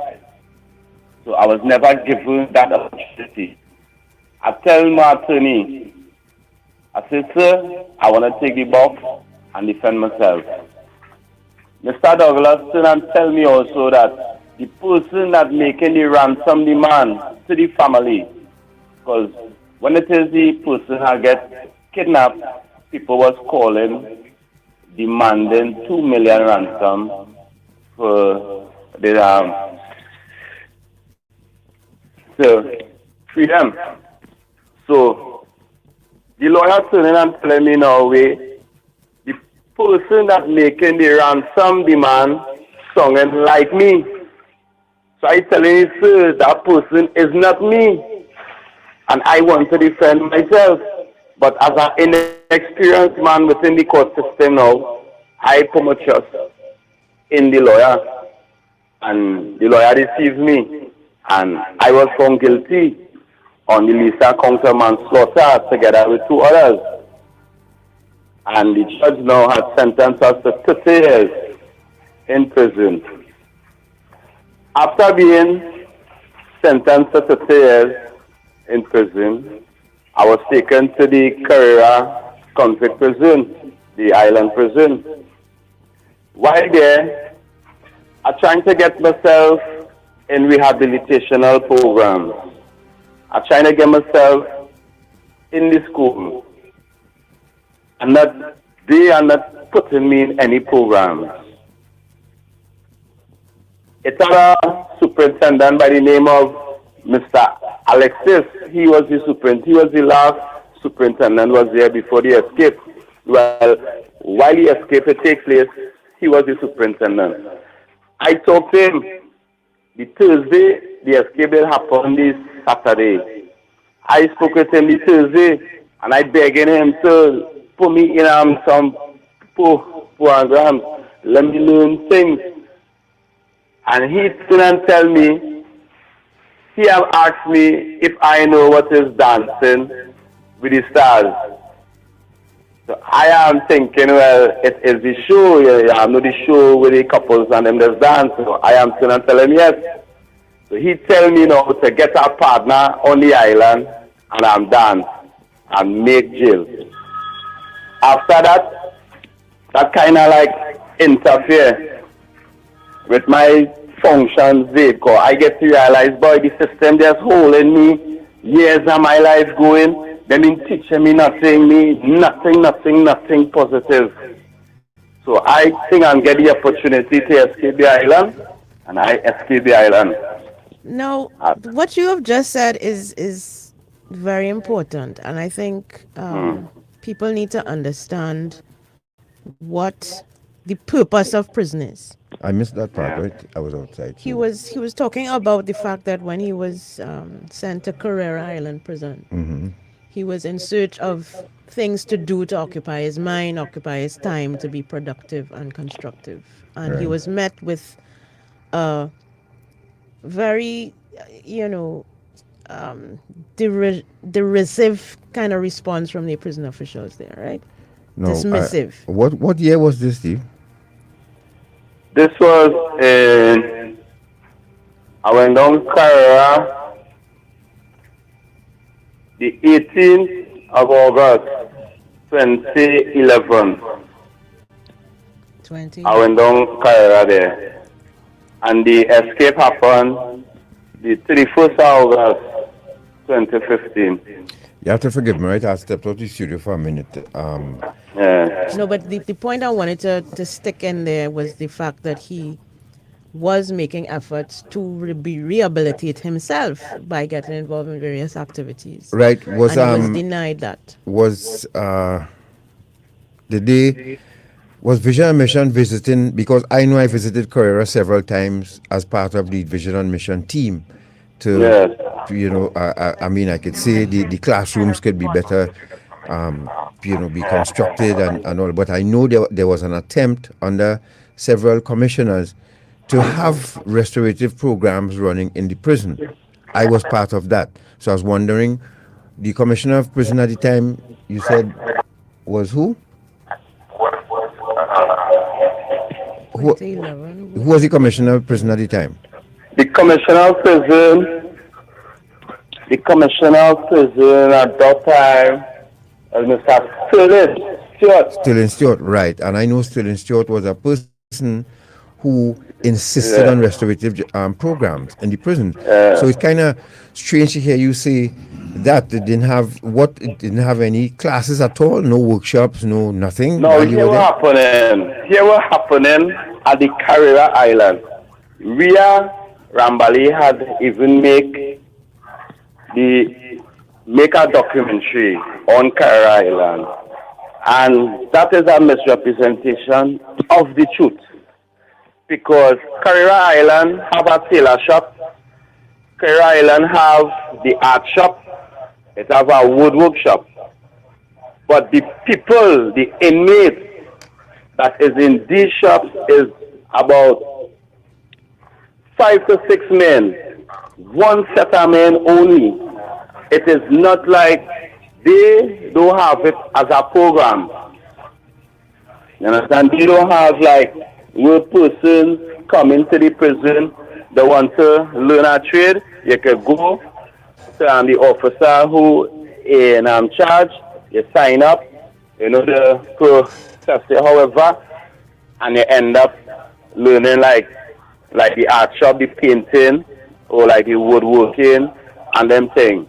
So I was never given that opportunity. I tell my attorney, I said, sir, I want to take the box and defend myself. Mr. Douglas turned and tell me also that the person that making the ransom demand to the family, because when it is the person that get kidnapped, people was calling, demanding 2 million ransom for the freedom. So the lawyer turning and telling me now, the person that making the ransom demand sounding like me. So I telling you, sir, that person is not me. And I want to defend myself. But as an inexperienced man within the court system now, I put my trust in the lawyer. And the lawyer deceived me. And I was found guilty on the Lisa count of manslaughter together with 2 others. And the judge now had sentenced us to 30 years in prison. After being sentenced to 30 years in prison, I was taken to the Carrera convict prison, the island prison. While there, I tried to get myself in rehabilitational programs. I trying to get myself in the school. And that they are not putting me in any programs. It's a superintendent by the name of Mr. Alexis. He was the superintendent. He was the last superintendent was there before the escape. Well, while the escape takes place, he was the superintendent. I talked to him. The Thursday, the escape will happen this Saturday. I spoke with him the Thursday, and I begged him to put me in some programs, let me learn things. And he didn't tell me. He have asked me if I know what is dancing with the stars. So I am thinking, well, it is the show. I know the show with the couples and them just dance. So I am still and tell him yes. So he tell me now to get a partner on the island and I'm dance and make jail. After that kind of like interfere with my functions there. Cause I get to realize, boy, the system just holding me years of my life going. They been teaching me nothing positive. So I think I'm getting the opportunity to escape the island, and I escape the island. Now, what you have just said is very important, and I think people need to understand what the purpose of prison is. I missed that part, right? I was outside. He was talking about the fact that when he was sent to Carrera Island prison, he was in search of things to do to occupy his mind, occupy his time to be productive and constructive. And he was met with a very, derisive kind of response from the prison officials there, right? No, Dismissive. What year was this, Steve? This was in, I went down Carrera the 18th of August, 2011. I went down Carrera there. And the escape happened the 31st of August, 2015. You have to forgive me, right? I stepped out of the studio for a minute. No, but the point I wanted to stick in there was the fact that he was making efforts to rehabilitate himself by getting involved in various activities. Right. And he was denied that. Was the day was Vision and Mission visiting, because I know I visited Carrera several times as part of the Vision and Mission team. I mean, I could say the classrooms could be better, be constructed and all. But I know there was an attempt under several commissioners to have restorative programs running in the prison. I was part of that. So I was wondering, the commissioner of prison at the time, you said, was who? Who was the commissioner of prison at the time? The commissioner of prison at that time was Mr. Sterling Stewart. Sterling Stewart, right. And I know Sterling Stewart was a person who insisted on restorative programs in the prison. So it's kind of strange to hear you say that it didn't have any classes at all, no workshops, no nothing. No, here what happening at the Carrera Island. Ria Rambali had even make a documentary on Carrera Island, and that is a misrepresentation of the truth, because Carrera Island have a tailor shop, Carrera Island have the art shop, it have a woodwork shop, but the people, the inmates that is in these shops is about 5 to 6 men, one set of men only. It is not like they don't have it as a program. You understand? They don't have like one person coming to the prison, they want to learn a trade. You can go to the officer who in charge, you sign up, the process, however, and you end up learning like the art shop, the painting, or like the woodworking, and them things.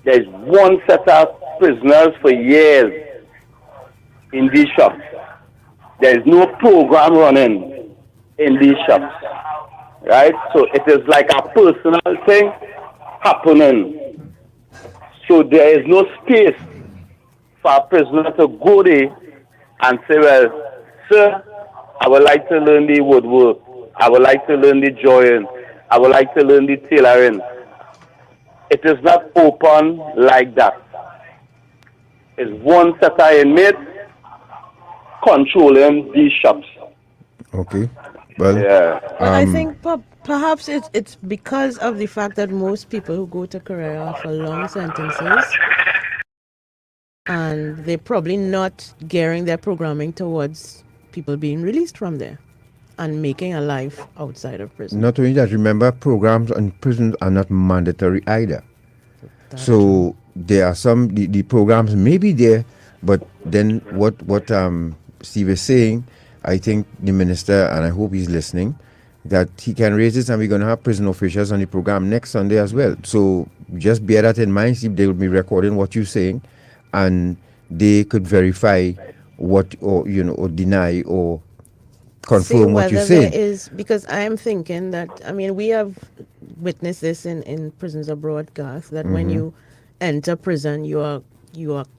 There's one set of prisoners for years in these shops. There's no program running in these shops, right? So it is like a personal thing happening. So there is no space for a prisoner to go there and say, well, sir, I would like to learn the woodwork. I would like to learn the drawing. I would like to learn the tailoring. It is not open like that. It's one set of inmates controlling these shops. Okay. Well, But I think perhaps it's because of the fact that most people who go to Carrera for long sentences, and they're probably not gearing their programming towards people being released from there and making a life outside of prison. Not only that, remember, programs in prisons are not mandatory either. So there are some, the programs may be there, but then what Steve is saying, I think the minister, and I hope he's listening, that he can raise this, and we're going to have prison officials on the program next Sunday as well. So just bear that in mind. See, they will be recording what you're saying, and they could verify what, or or deny or confirm what you're saying. There is, because I am thinking that, I mean, we have witnessed this in prisons abroad, Garth, that when you enter prison,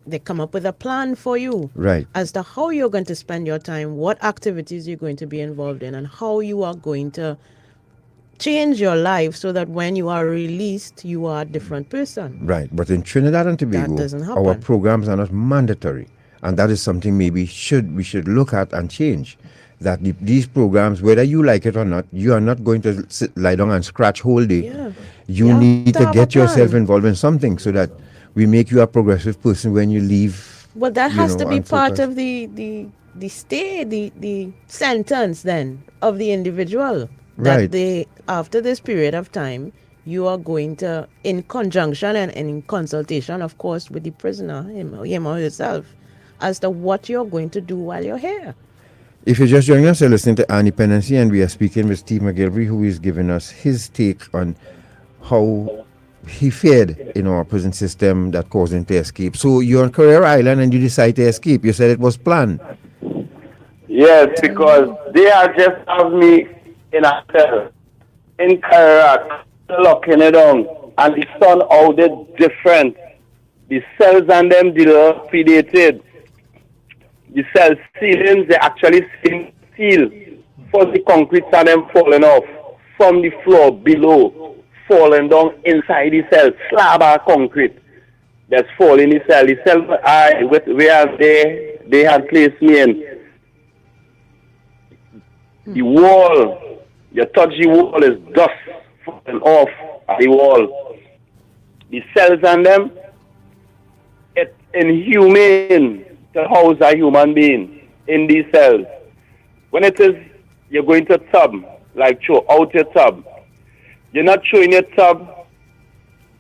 they come up with a plan for you, right, as to how you're going to spend your time, what activities you're going to be involved in, and how you are going to change your life so that when you are released, you are a different person. Right, but in Trinidad and Tobago, That doesn't happen. our programs are not mandatory, and that is something maybe we should look at and change. That these programs, whether you like it or not, you are not going to lie down and scratch whole day. Yeah. You have need to have get a yourself plan. involved in something so that we make you a progressive person when you leave. Well, that has to be and part focus. of the stay, the sentence then of the individual. That Right. they, after this period of time, you are going to, in conjunction and in consultation, of course, with the prisoner, him or herself, as to what you're going to do while you're here. If you're just joining us, you're listening to Dependency, and we are speaking with Steve Mcgillvery, who is giving us his take on how he fared in our prison system that caused him to escape. So you're on Career Island and you decide to escape. You said it was planned. Yes, because they are just have me in a cell in Kairat, locking it down, and the sun out there different. The cells and them dilapidated. The cell ceilings, they actually steel for the concrete and them falling off from the floor below, falling down inside the cell, slab of concrete that's falling in the cell. The cell where they had placed me in. The wall, you touch the wall, is dust falling off the wall. The cells and them, it's inhumane to house a human being in these cells. When it is, you're going to tub, like throw out your tub. You're not throwing your tub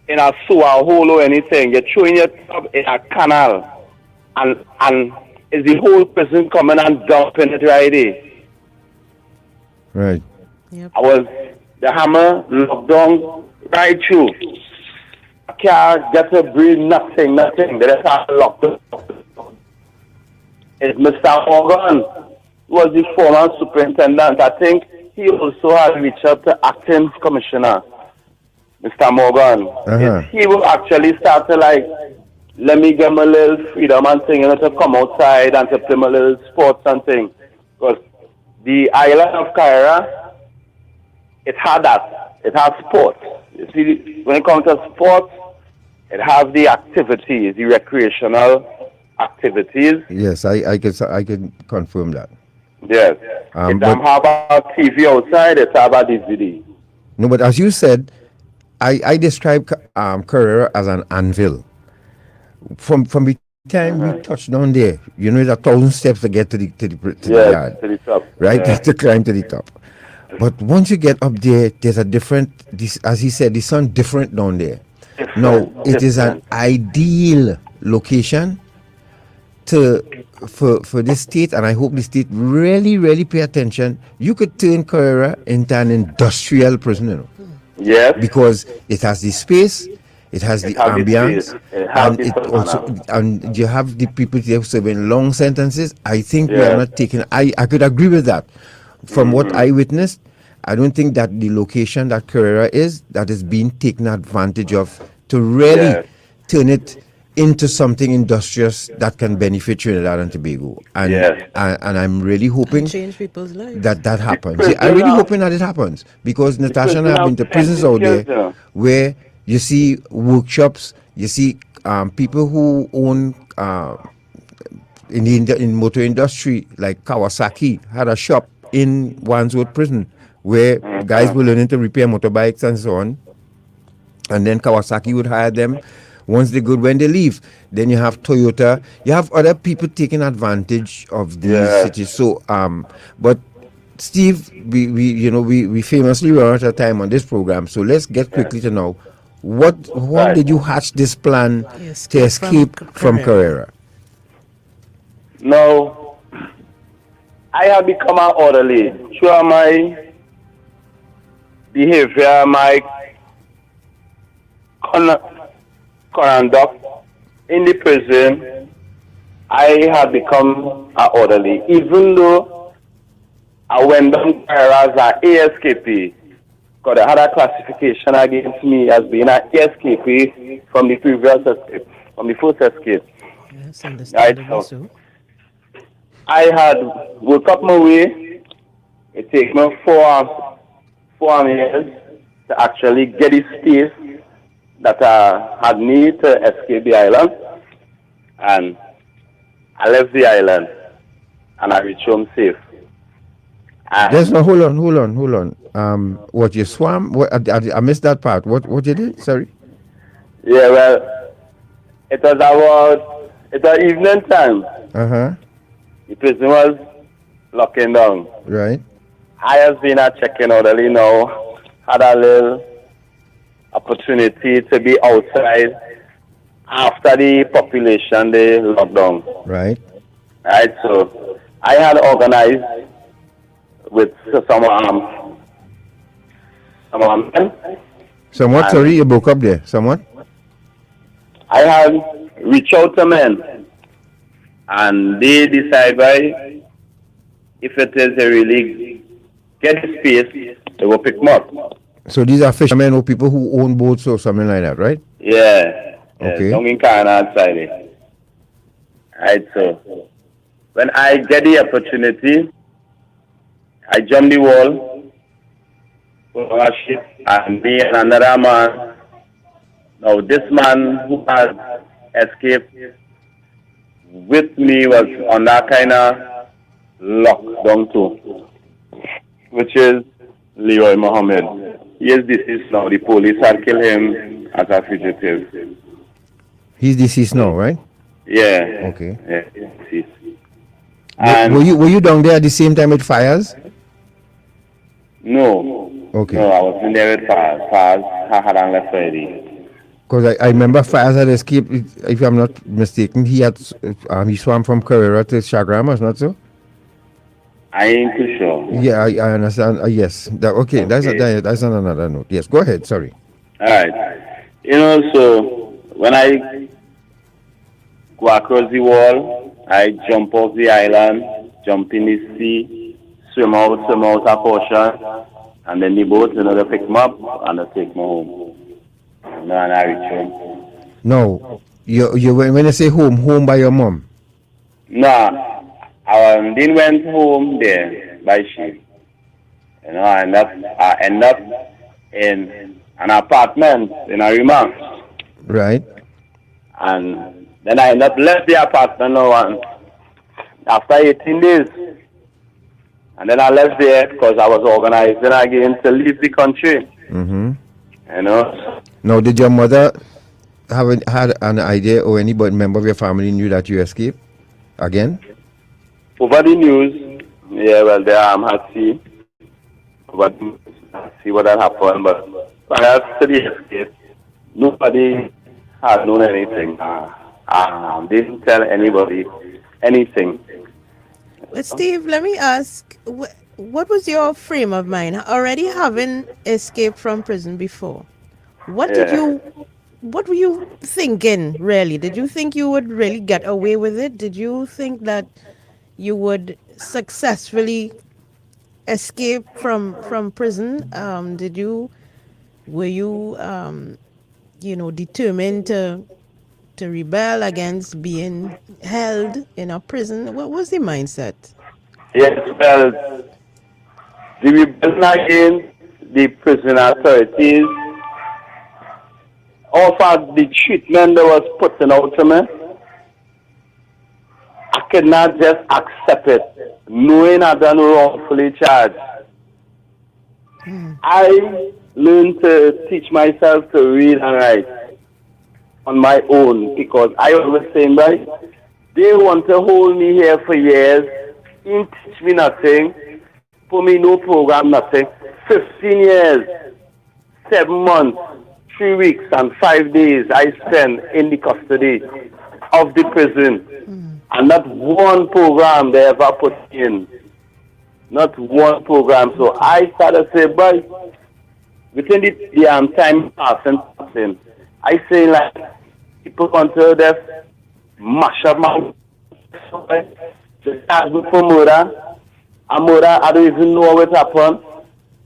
in a sewer hole or anything. You're throwing your tub in a canal. And is the whole person coming and dumping it right there. Right. The hammer locked down right through. I can't get to breathe, nothing. They just have locked up. It's Mr. Morgan, who was the former superintendent. I think he also had reached out to acting commissioner, Mr. Morgan. He will actually start to let me get my little freedom and thing, to come outside and to play my little sports and thing. Because the island of Caira, it had that. It has sports. You see, when it comes to sports, it has the activities, the recreational activities. Yes, I can confirm that. Yes. It's have about TV outside, it's about DVD. No, but as you said, I describe Carrera as an anvil. From the time we touched down there, it's 1,000 steps to get to the yard. To the top. Right? Yeah. To climb to the top. But once you get up there, there's a different, as he said, the sun different down there. Now, it is an ideal location for this state, and I hope the state really pay attention. You could turn Carrera into an industrial prison, Yes. Because it has the space, it has the ambience, and you have the people there serving long sentences. I think we are not taking. I could agree with that. From what I witnessed, I don't think that the location that Carrera is being taken advantage of to really turn it into something industrious that can benefit Trinidad and Tobago. And and I'm really hoping change people's lives. that happens. I'm really hoping that it happens, because Natasha and I have been to prisons out there where you see workshops, you see people who own in the motor industry, like Kawasaki had a shop in Wandsworth prison where guys were learning to repair motorbikes and so on, and then Kawasaki would hire them once they're good when they leave. Then you have Toyota, you have other people taking advantage of these cities. So but Steve, we famously run out of time on this program, so let's get quickly to know how did you hatch this plan to escape from Carrera? No, I have become an orderly through my behavior, my conduct in the prison, I had become an orderly. Even though I went down there as an ASKP, because I had a classification against me as being an ASKP from the previous escape, from the first escape. Yes, understandable. Right, so I had worked up my way. It took me four years to actually get the space that I had need to escape the island. And I left the island and I reached home safe. Just no, hold on. What you swam? What I missed that part. What you did? Sorry. Yeah, well, it was evening time. The prison was locking down. Right. I have been a checking orderly now. Had a little opportunity to be outside after the population they locked down. Right. Right. So I had organized with some men. Somewhat. Sorry, you broke up there. Somewhat. I had reached out to men, and they decide by if it is a really get the space, they will pick them up. So these are fishermen or people who own boats or something like that, right? Yeah. Okay. Down in Canada outside it. Right, so when I get the opportunity, I jump the wall, on a ship, and me and another man. Now this man who had escaped with me was on that kind of lockdown too, which is Leroy Mohammed. He is deceased now. The police had killed him as a fugitive. He's deceased now, right? Yeah. Okay. Yeah, deceased. Were you down there at the same time with fires? No. Okay. No, I was in there with fires. Fires I had on left already. Because I remember fires had escaped. If I'm not mistaken, he swam from Carrera to Chagrama, not so? I ain't too sure. Yeah, I understand. Yes. Okay. That's on another note. Yes. Go ahead. Sorry. All right. So when I go across the wall, I jump off the island, jump in the sea, swim out a portion, and then the boat, they pick me up and they take me home. And I reach home. No, you when you say home by your mom? No, I didn't went home there by ship. I end up in an apartment in Arima. Right. And then I end up left the apartment now after 18 days. And then I left there because I was organizing again to leave the country. Mm-hmm. Now, did your mother had an idea or anybody member of your family knew that you escaped again? Over the news, yeah, well, they had seen, but see what had happened. But prior to the escape, nobody had known anything. Didn't tell anybody anything. But Steve, let me ask, what was your frame of mind? Already having escaped from prison before, what were you thinking, really? Did you think you would really get away with it? Did you think that you would successfully escape from prison? Were you determined to rebel against being held in a prison? What was the mindset? Yes, well, the rebellion against the prison authorities offered the treatment that was put out to me. I could not just accept it, knowing I'd done wrongfully charged. I learned to teach myself to read and write on my own because I always saying, right, they want to hold me here for years, didn't teach me nothing, put me no program, nothing. 15 years, 7 months, 3 weeks and 5 days I spent in the custody of the prison. And not one program they ever put in. Not one program. So I started to say, boy, within the time passing, I say like people want to just mash up my the charge me for murder. And murder, I don't even know what happened.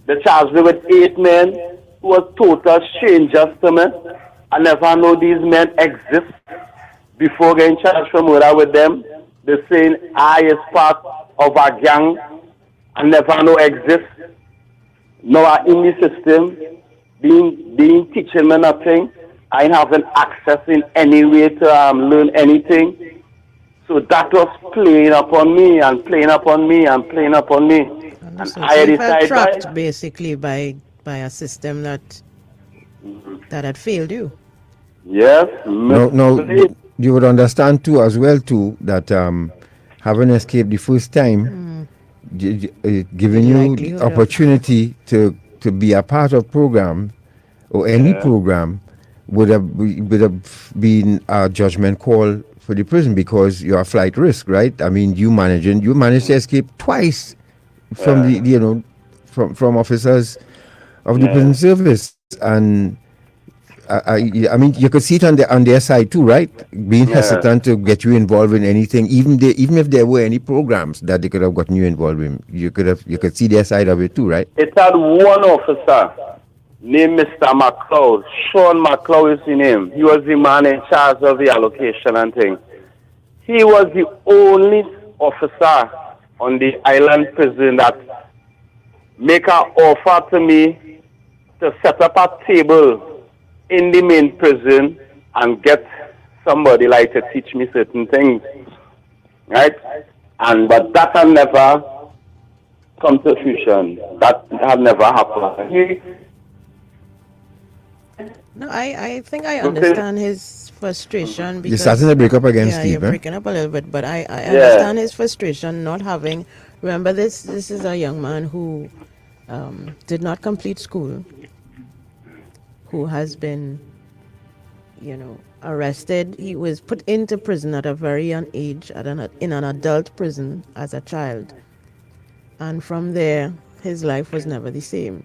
They charged me with 8 men who were total strangers to me. I never know these men exist before getting charged for murder with them. They're saying I is part of a gang I never know exist. Now I'm in the system, being teaching me nothing. I ain't having access in any way to learn anything. So that was playing upon me and playing upon me and playing upon me. And So I you felt decided trapped basically by a system that had failed you. yes. No, you would understand too, as well too, that having escaped the first time, giving you the opportunity to be a part of program or any program would have been a judgment call for the prison because you're a flight risk, right? I mean, you managed to escape twice from from officers of the prison service, and I mean, you could see it on their side too, right? Being hesitant to get you involved in anything, even if there were any programs that they could have gotten you involved in, you could see their side of it too, right? It had one officer named Mr. McLeod. Sean McLeod is his name. He was the man in charge of the allocation and things. He was the only officer on the island prison that make an offer to me to set up a table in the main prison and get somebody like to teach me certain things, right? But that had never come to fruition. That had never happened. No, I think I understand his frustration because you're starting to break up again, Steve. You're breaking up a little bit, but I understand his frustration not having. Remember, this is a young man who did not complete school, who has been, arrested. He was put into prison at a very young age, in an adult prison as a child, and from there, his life was never the same.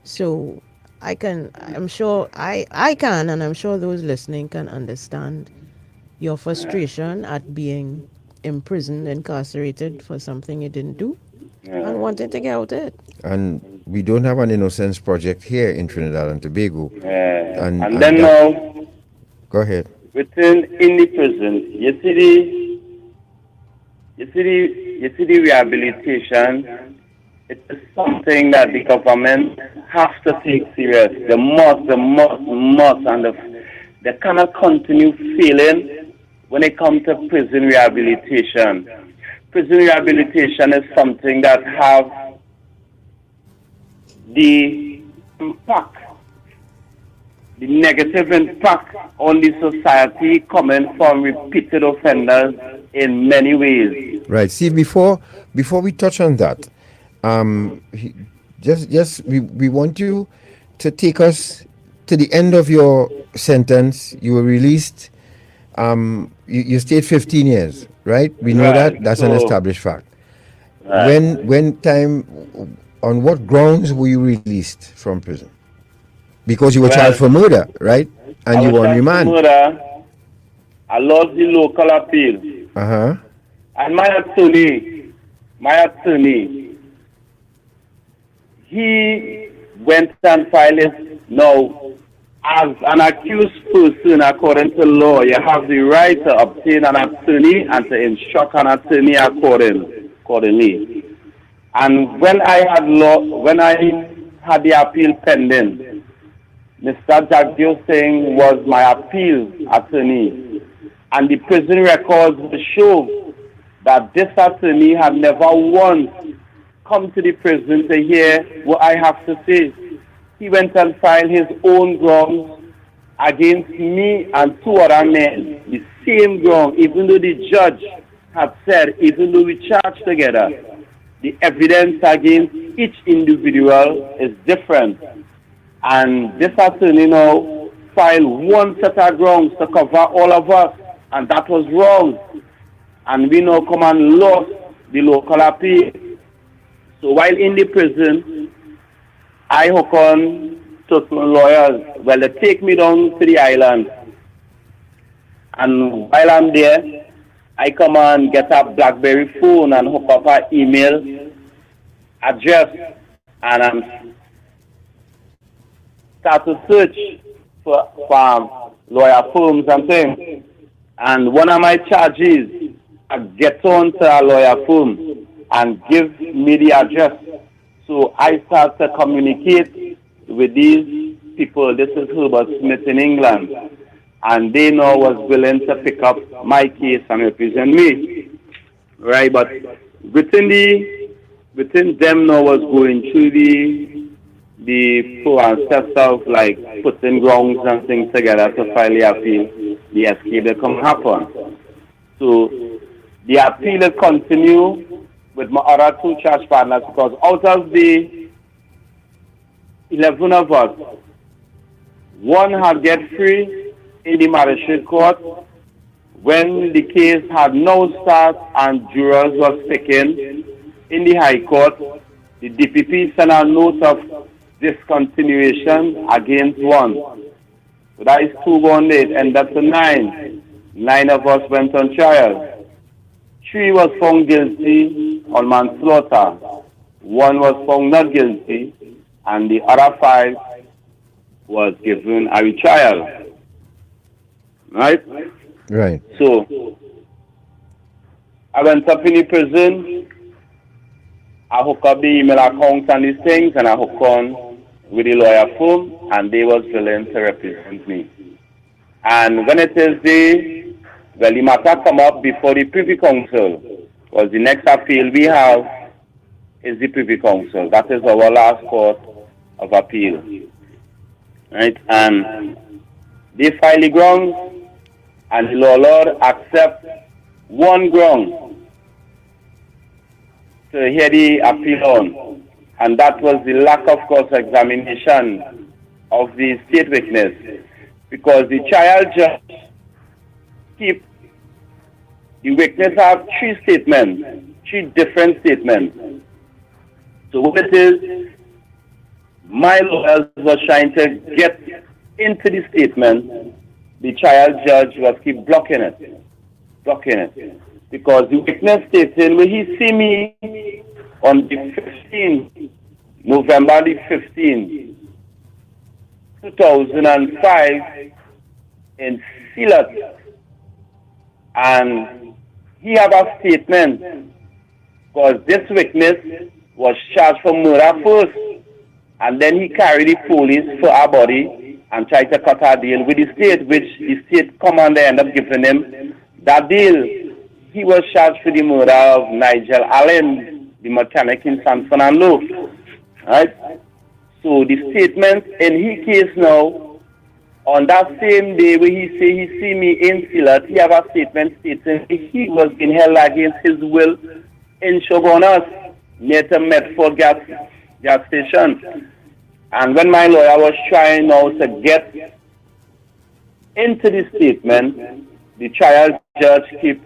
So I'm sure I can, and I'm sure those listening can understand your frustration at being imprisoned, incarcerated for something you didn't do, and wanting to get out of it. And we don't have an Innocence Project here in Trinidad and Tobago. And then now, go ahead. In the prison, you see the rehabilitation. It is something that the government has to take serious. They must, and they cannot continue failing when it comes to prison rehabilitation. Prison rehabilitation is something that have the impact, the negative impact on the society coming from repeated offenders in many ways. Right. See, before we touch on that, we want you to take us to the end of your sentence. You were released. You stayed 15 years, right? We know that. That's an established fact. Right. On what grounds were you released from prison? Because you were charged for murder, right? And you were on remand. Murder. I lost the local appeal. And my attorney, he went and filed it. Now, as an accused person, according to law, you have the right to obtain an attorney and to instruct an attorney accordingly. And when I had the appeal pending, Mr. Jagdio Singh was my appeal attorney. And the prison records show that this attorney had never once come to the prison to hear what I have to say. He went and filed his own grounds against me and 2 other men. The same ground, even though the judge had said, even though we charged together, the evidence against each individual is different. And this attorney now filed one set of grounds to cover all of us, and that was wrong. And we now come and lost the local appeal. So while in the prison, I hook on certain lawyers. Well, they take me down to the island. And while I'm there, I come and get a BlackBerry phone and hook up an email address. And start to search for lawyer firms and things. And one of my charges, I get on to a lawyer firm and give me the address. So I start to communicate with these people. This is Herbert Smith in England. And they now was willing to pick up my case and represent me. Right, but within them now was going through the process of like putting grounds and things together to file the appeal. The escape that come happen. So the appeal will continue with my other two charge partners, because out of the 11 of us, one had get free in the magistrate court when the case had no start and jurors was picking. In the High Court, the DPP sent a note of discontinuation against one. So that is 2 going late, and that's a 9. 9 of us went on trial. 3 was found guilty on manslaughter. 1 was found not guilty, and the other 5 was given a retrial. Right? Right. So I went up in the prison. I hook up the email accounts and these things, and I hook on with the lawyer firm, and they was willing to represent me. And when it is the matter come up before the Privy Council, because the next appeal we have is the Privy Council. That is our last court of appeal. Right? And they file the grounds, and the law lord accept one ground to hear the appeal on, and that was the lack of cross-examination of the state witness, because the trial judge keep the witness have 3 statements, 3 different statements. So what it is, my lawyers was trying to get into the statement, the trial judge was keep blocking it. Because the witness stated, when he see me on the 15th, November the 15th, 2005 in Silat, and he have a statement, because this witness was charged for murder first, and then he carried the police for our body and tried to cut a deal with the state, which the state commander ended up giving him that deal. He was charged for the murder of Nigel Allen, the mechanic in Sanford and Low. Right? So the statement in his case now, on that same day where he say he see me in Silat, he have a statement stating he was being held against his will in Shogunas, near to Medford gas station. And when my lawyer was trying now to get into the statement, the trial judge keep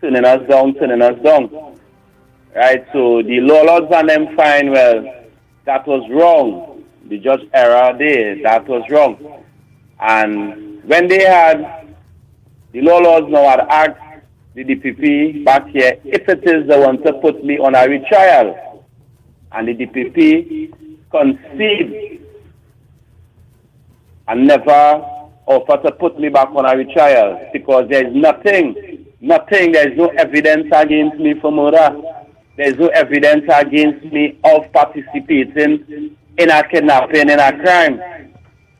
turning us down. Right? So the law lords and them find, well, that was wrong. The judge error there, that was wrong. And when they had, the law lords now had asked the DPP back here if it is the one to put me on a retrial. And the DPP conceded and never offered to put me back on a retrial, because there is nothing, there is no evidence against me for murder. There is no evidence against me of participating in a kidnapping, in a crime.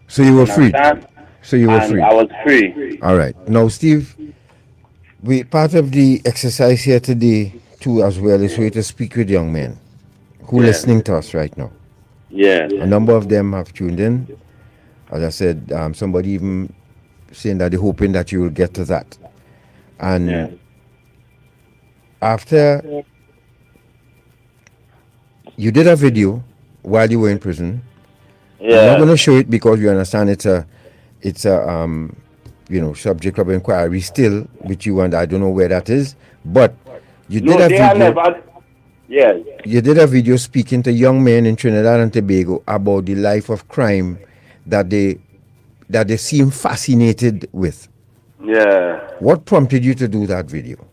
So you were free. So you were And free. I was free. All right. Now, Steve, part of the exercise here today, too, as well, is for you to speak with young men who are listening to us right now. Yeah. A number of them have tuned in. As I said, somebody even saying that they're hoping that you will get to that. And after you did a video while you were in prison. I'm not going to show it because you understand it's a subject of inquiry still with you, and I don't know where that is. But you did a video. You did a video speaking to young men in Trinidad and Tobago about the life of crime that they seem fascinated with. Yeah. What prompted you to do that video?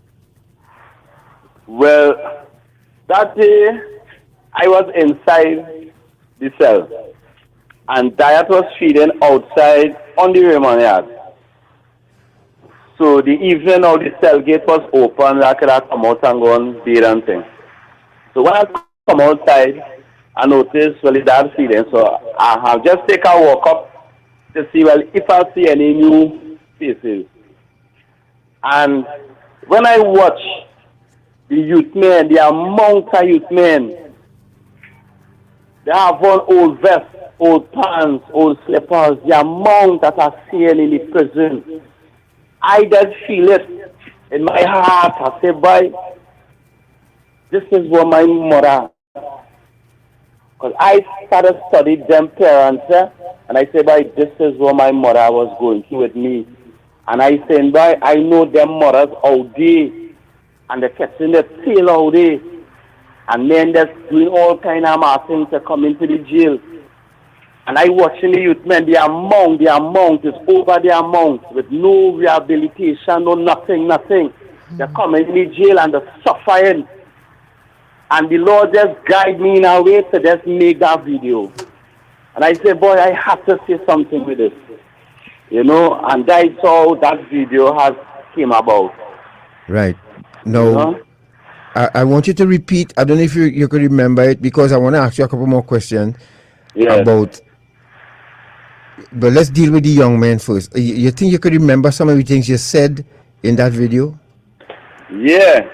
Well, that day I was inside the cell, and Diet was feeding outside on the Raymond yard. So the evening of the cell gate was open, I could have come out and go on beer and things. So when I come outside, I noticed, well, the dad feeding, so I have just take a walk up to see, well, if I see any new faces. And when I watch the youth men, the amount of youth men, they have on old vest, old pants, old slippers, the amount that I see in the prison. I just feel it in my heart. I say, boy, this is what my mother, because I started studying them parents, and I say, boy, this is what my mother was going through with me. And I say, boy, I know them mothers out there, and they're catching their tail out there, and then they're doing all kind of things to come into the jail. And I watching the youth men, the amount is over the amount, with no rehabilitation, no nothing. They're coming in the jail and they're suffering. And the Lord just guide me in a way to just make that video. And I say, boy, I have to say something with this. You know, and that's how that video has came about. Right. Now, You know? I want you to repeat. I don't know if you could remember it, because I want to ask you a couple more questions about. But let's deal with the young men first. You think you could remember some of the things you said in that video? Yeah.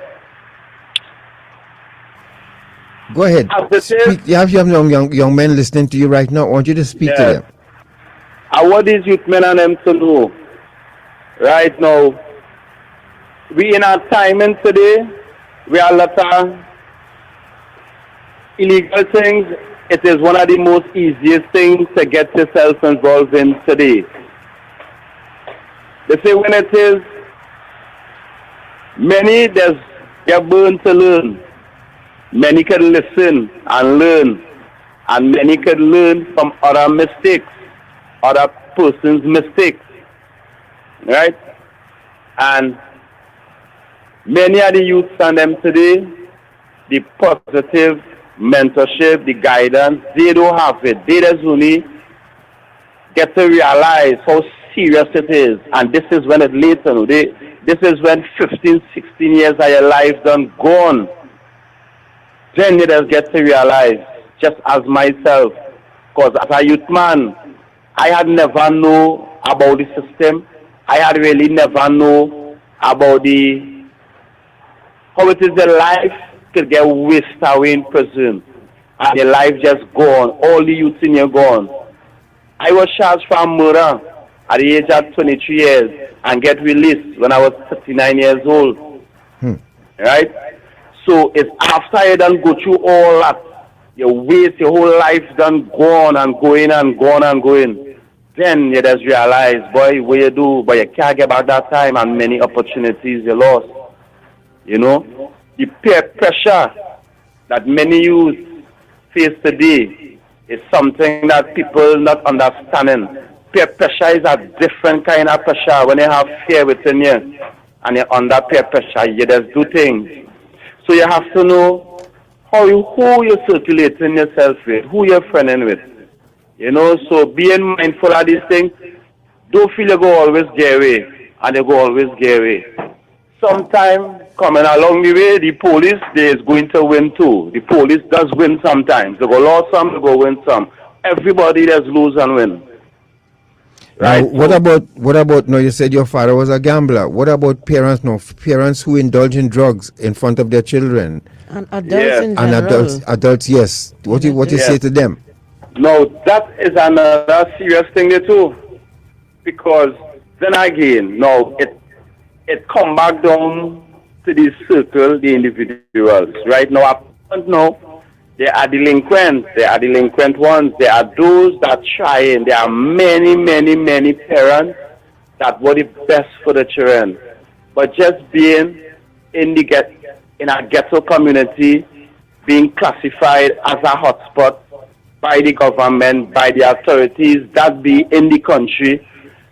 Go ahead. Speak. You have young men listening to you right now. I want you to speak to them. I want these youth men and them to know. Right now, we in our timing today, we are a lot of illegal things. It is one of the most easiest things to get yourself involved in today. They say when it is, many they're born to learn. Many can listen and learn. And many can learn from other mistakes, other person's mistakes. Right? And many of the youths and them today, the positive mentorship, the guidance, they don't have it. They just only get to realize how serious it is. And this is when it later, this is when 15, 16 years of your life done gone. Then you just get to realize, just as myself, because as a youth man, I had never know about the system. I had really never know about how it is the life could get wasted away in prison, and the life just gone. All the youth in here gone. I was charged for murder at the age of 23 years and get released when I was 39 years old. Right? So it's after you done go through all that, you waste your whole life done gone and going and gone and going. Then you just realize, boy, what you do, but you can't get back that time, and many opportunities you lost. You know? The peer pressure that many youth face today is something that people not understanding. Peer pressure is a different kind of pressure. When you have fear within you and you're under peer pressure, you just do things. So you have to know who you're circulating yourself with, who you're friending with. You know, so being mindful of these things, don't feel you go always get away, and you go always get away. Sometimes coming along the way, the police is going to win too. The police does win sometimes. They go lose some, they go win some. Everybody does lose and win. Right. Now, what about now you said your father was a gambler. What about parents now? Parents who indulge in drugs in front of their children. And adults in general. And adults, yes. What you say to them? No, that is another serious thing too. Because then again, no, it come back down to the circle, the individuals. Right now, I don't know. There are delinquents. There are delinquent ones. There are those that trying. There are many, many, many parents that want the best for the children. But just being in a ghetto community, being classified as a hotspot by the government, by the authorities that be in the country,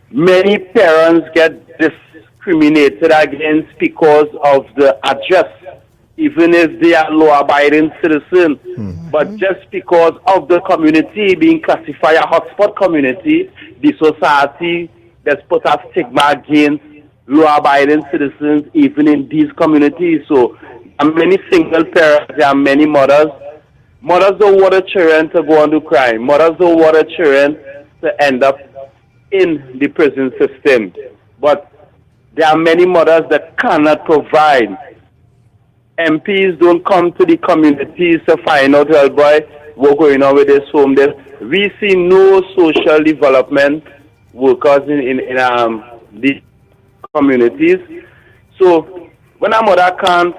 many parents get discriminated against because of the address, even if they are law-abiding citizens. But just because of the community being classified a hotspot community, the society has put a stigma against law-abiding citizens even in these communities. So there are many single parents, there are many mothers. Mothers don't want their children to go on to crime. Mothers don't want their children to end up in the prison system. But there are many mothers that cannot provide. MPs don't come to the communities to find out, well, boy, what's going on with this home there. We see no social development workers in the communities. So when a mother can't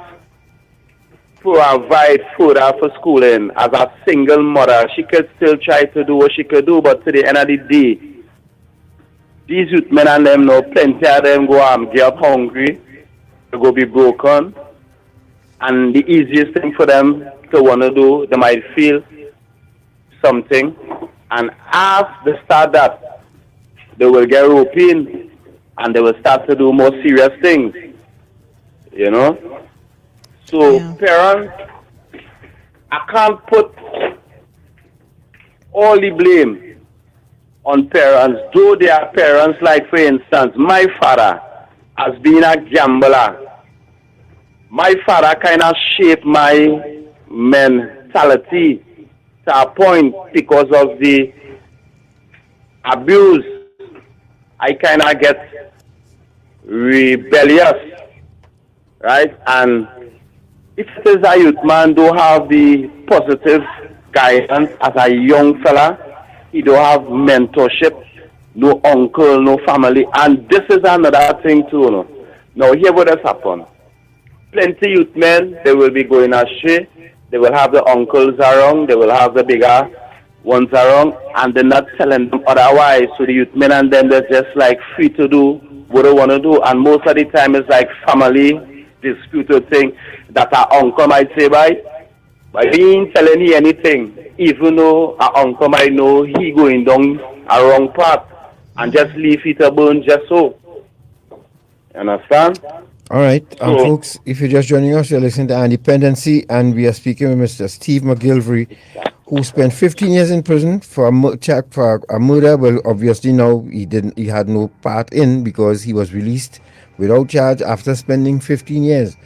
provide food for schooling as a single mother, she could still try to do what she could do, but to the end of the day, these youth men and them know plenty of them go get up hungry, they go be broken, and the easiest thing for them to want to do, they might feel something, and as they start that, they will get roped in, and they will start to do more serious things, you know. So parents, I can't put all the blame on parents, though they are parents. Like for instance, my father has been a gambler. My father kind of shaped my mentality to a point because of the abuse. I kind of get rebellious, right? And if it is a youth man, don't have the positive guidance as a young fella, he don't have mentorship, no uncle, no family, and this is another thing too. You know. Now here what has happened. Plenty youth men, they will be going astray, they will have the uncles around, they will have the bigger ones around, and they're not telling them otherwise. So the youth men and them, they're just like free to do what they want to do, and most of the time it's like family disputed thing that our uncle might say, by he ain't telling he anything, even though our uncle might know he going down a wrong path, and just leave it to burn just so. You understand? All right, folks, if you're just joining us, you're listening to Dependency, and we are speaking with Mr. Steve Mcgillvery, who spent 15 years in prison for a murder. Well, obviously now he had no part in, because he was released without charge after spending 15 years.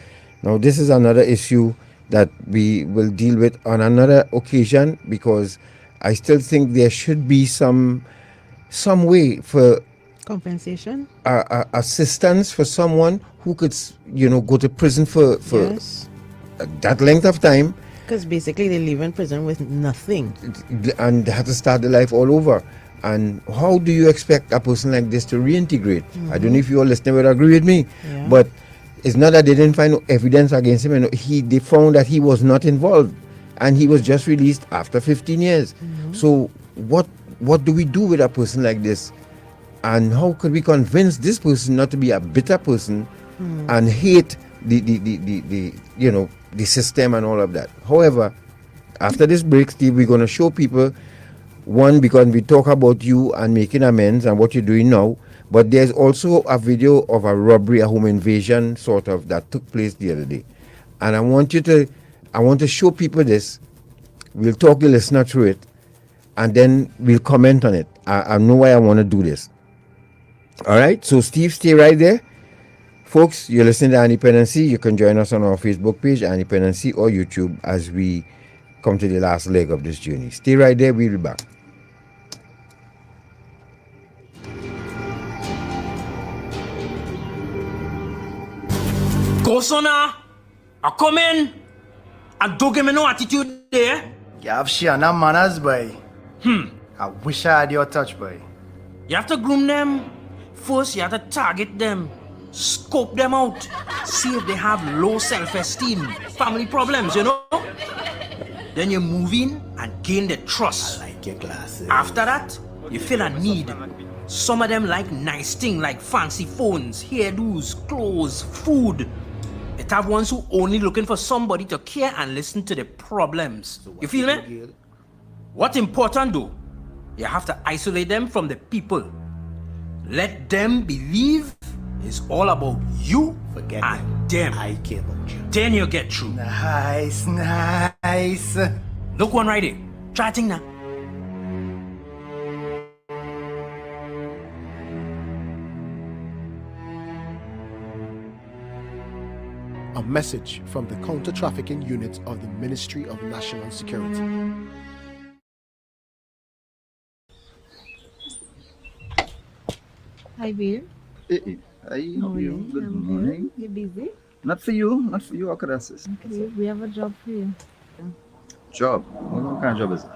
Now, this is another issue that we will deal with on another occasion, because I still think there should be some way for compensation, assistance for someone who could, go to prison for that length of time. Because basically they live in prison with nothing, and they have to start their life all over. And how do you expect a person like this to reintegrate? I don't know if your listener would agree with me, but it's not that they didn't find no evidence against him. They found that he was not involved, and he was just released after 15 years. So what do we do with a person like this? And how could we convince this person not to be a bitter person and hate the system and all of that? However, after this break, Steve, we're going to show people, one, because we talk about you and making amends and what you're doing now, but there's also a video of a robbery, a home invasion sort of, that took place the other day. And I want to show people this. We'll talk the listener through it, and then we'll comment on it. I know why I want to do this. All right, so Steve, stay right there. Folks, you're listening to Dependency. You can join us on our Facebook page, Dependency, or YouTube, as we come to the last leg of this journey. Stay right there, we'll be back. Go, sona. I come in. And don't give me no attitude there. You have Shiana manners, boy. I wish I had your touch, boy. You have to groom them. First, you have to target them. Scope them out. See if they have low self-esteem, family problems, you know? Then you move in and gain the trust. I like your glasses. After that, you feel a need. Some of them like nice things like fancy phones, hairdos, clothes, food. It have ones who only looking for somebody to care and listen to the problems. You feel me? What's important though, you have to isolate them from the people. Let them believe it's all about you Forget and them. I care about you. Then you get through. Nice, nice. Look one right there. Try thing now. A message from the Counter-Trafficking Unit of the Ministry of National Security. Hi, babe. Hey, how are you? Good morning. You busy? Not for you, how could I assist? Okay, we have a job for you. Job? What kind of job is it?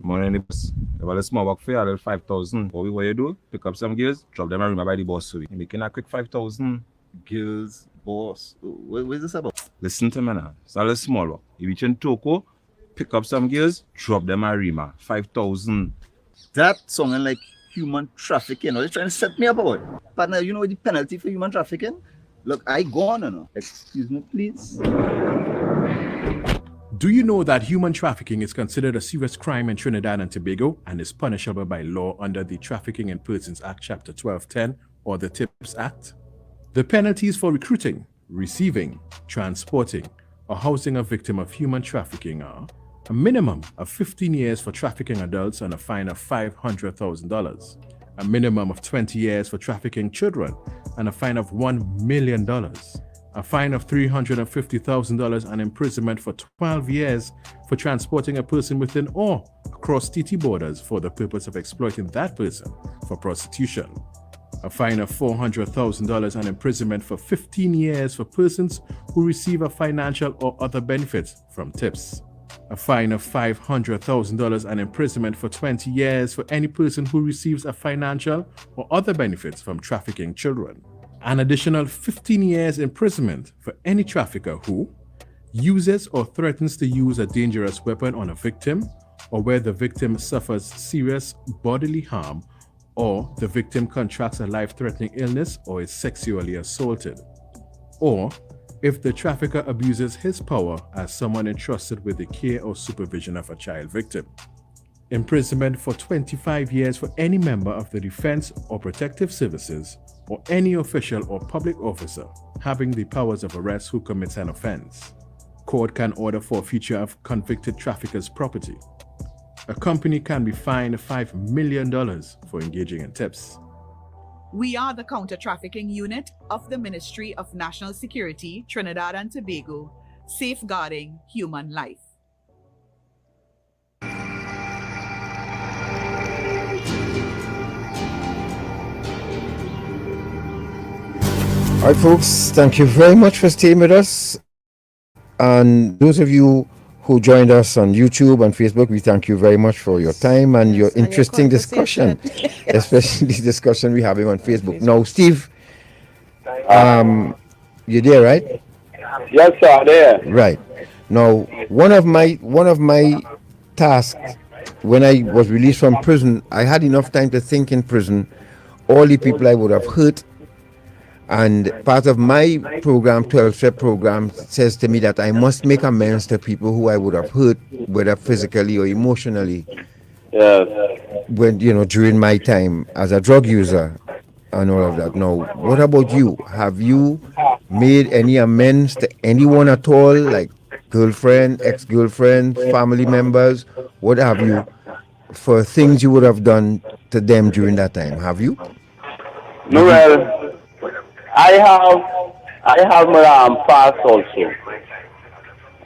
Morning, boss. Well, a small work for you, a little 5,000. What you do? Pick up some girls, drop them and remember by the boss. So you're making a quick 5,000. Girls, boss. What is this about? Listen to me now. It's a little small work. You reach in Toko, pick up some girls, drop them at Rima. 5,000. That sounding like human trafficking. Are you trying to set me up or what? Partner, you know the penalty for human trafficking? Look, I gone or no? Excuse me, please. Do you know that human trafficking is considered a serious crime in Trinidad and Tobago and is punishable by law under the Trafficking in Persons Act Chapter 1210 or the TIPS Act? The penalties for recruiting, receiving, transporting, or housing a victim of human trafficking are a minimum of 15 years for trafficking adults and a fine of $500,000, a minimum of 20 years for trafficking children and a fine of $1 million, a fine of $350,000 and imprisonment for 12 years for transporting a person within or across TT borders for the purpose of exploiting that person for prostitution, a fine of $400,000 and imprisonment for 15 years for persons who receive a financial or other benefit from tips, a fine of $500,000 and imprisonment for 20 years for any person who receives a financial or other benefits from trafficking children, an additional 15 years imprisonment for any trafficker who uses or threatens to use a dangerous weapon on a victim, or where the victim suffers serious bodily harm, or the victim contracts a life-threatening illness or is sexually assaulted, or if the trafficker abuses his power as someone entrusted with the care or supervision of a child victim. Imprisonment for 25 years for any member of the Defense or Protective Services or any official or public officer having the powers of arrest who commits an offense. Court can order forfeiture of convicted trafficker's property. A company can be fined $5 million for engaging in tips. We are the Counter-Trafficking Unit of the Ministry of National Security, Trinidad and Tobago, safeguarding human life. All right, folks, thank you very much for staying with us. And those of you who joined us on YouTube and Facebook, we thank you very much for your time and your interesting discussion, especially the discussion we're having on Facebook. Now, Steve, you're there, right? Yes, sir, there. Right. Now, one of my tasks when I was released from prison, I had enough time to think in prison all the people I would have hurt. And part of my program, 12-step program, says to me that I must make amends to people who I would have hurt, whether physically or emotionally, when, during my time as a drug user and all of that. Now, what about you? Have you made any amends to anyone at all, like girlfriend, ex-girlfriend, family members? What have you, for things you would have done to them during that time? Have you? No, well, I have my past also.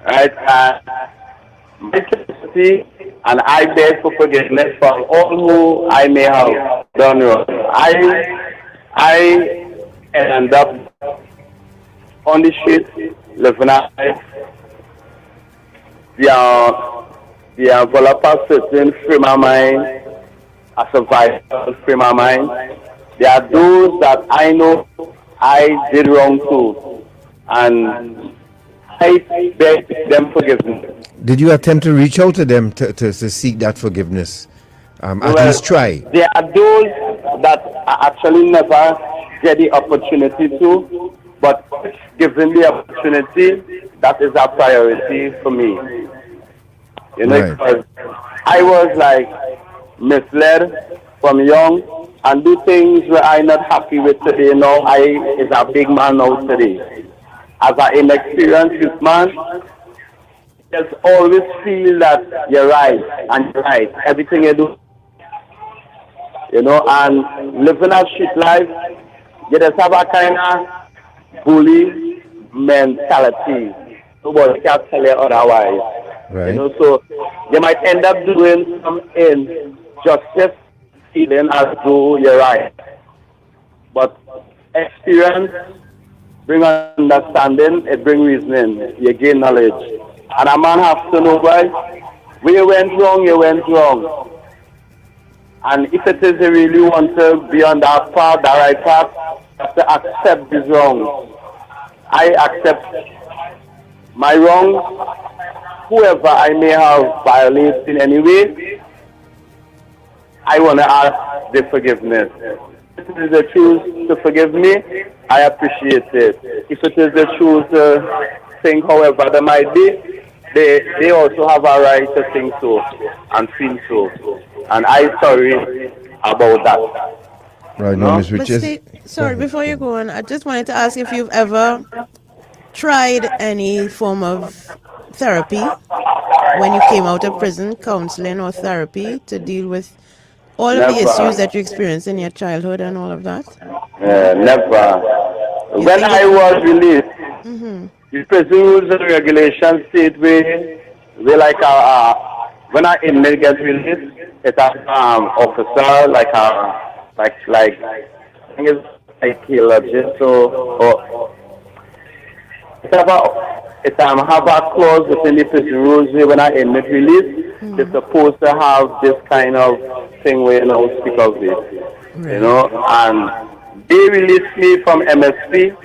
Right? My testimony, and I beg for forgiveness for all who I may have done wrong. I end up on the street, living a life. The envelope of certain frame of mind, a survival frame of mind. There are those that I know I did wrong to, and I beg them forgiveness. Did you attempt to reach out to them to seek that forgiveness? At least try. There are those that I actually never get the opportunity to, but given the opportunity, that is a priority for me. Right. Because I was like misled from young and do things where I'm not happy with today. Now I is a big man now today. As an inexperienced youth man, just always feel that you're right and you're right. Everything you do, and living a street life, you just have a kind of bully mentality. Nobody can tell you otherwise. Right. So you might end up doing some injustice, feeling as though you're right. But experience bring understanding, it bring reasoning, you gain knowledge. And a man has to know, why you went wrong, you went wrong. And if it is you really want to be on that path, the right path, you have to accept this wrong. I accept my wrong, whoever I may have violated in any way, I want to ask their forgiveness. If it is they choose to forgive me, I appreciate it. If it is they choose to think however they might be, they also have a right to think so and feel so. And I'm sorry about that. Right, no, Ms. But Richards. Steve, sorry, before you go on, I just wanted to ask if you've ever tried any form of therapy when you came out of prison, counseling or therapy to deal with all of the Never. issues that you experienced in your childhood and all of that? Never. When I was released, the prison rules and regulations state we like when an inmate gets released, it's an officer like I think it's psychologist or it's have a clause within the prison rules where when an inmate released, they're supposed to have this kind of thing where you speak of it. And they released me from MSP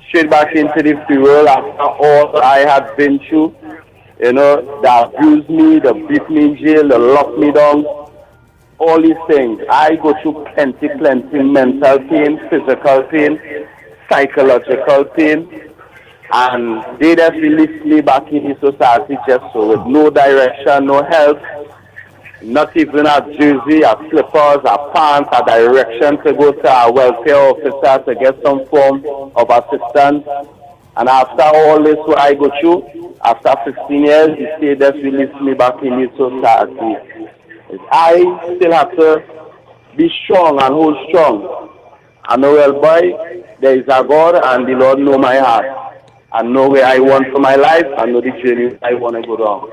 straight back into the free world after all I had been through. They abused me, they beat me in jail, they locked me down, all these things. I go through plenty mental pain, physical pain, psychological pain, and they just released me back into society just so, with no direction, no help, not even a jersey, a slippers, a pants, a direction to go to a welfare officer to get some form of assistance. And after all this what I go through, after 15 years, the state just released me back into society. I still have to be strong and hold strong. I know, well, boy, there is a God and the Lord know my heart. I know where I want for my life. I know the journey I want to go down.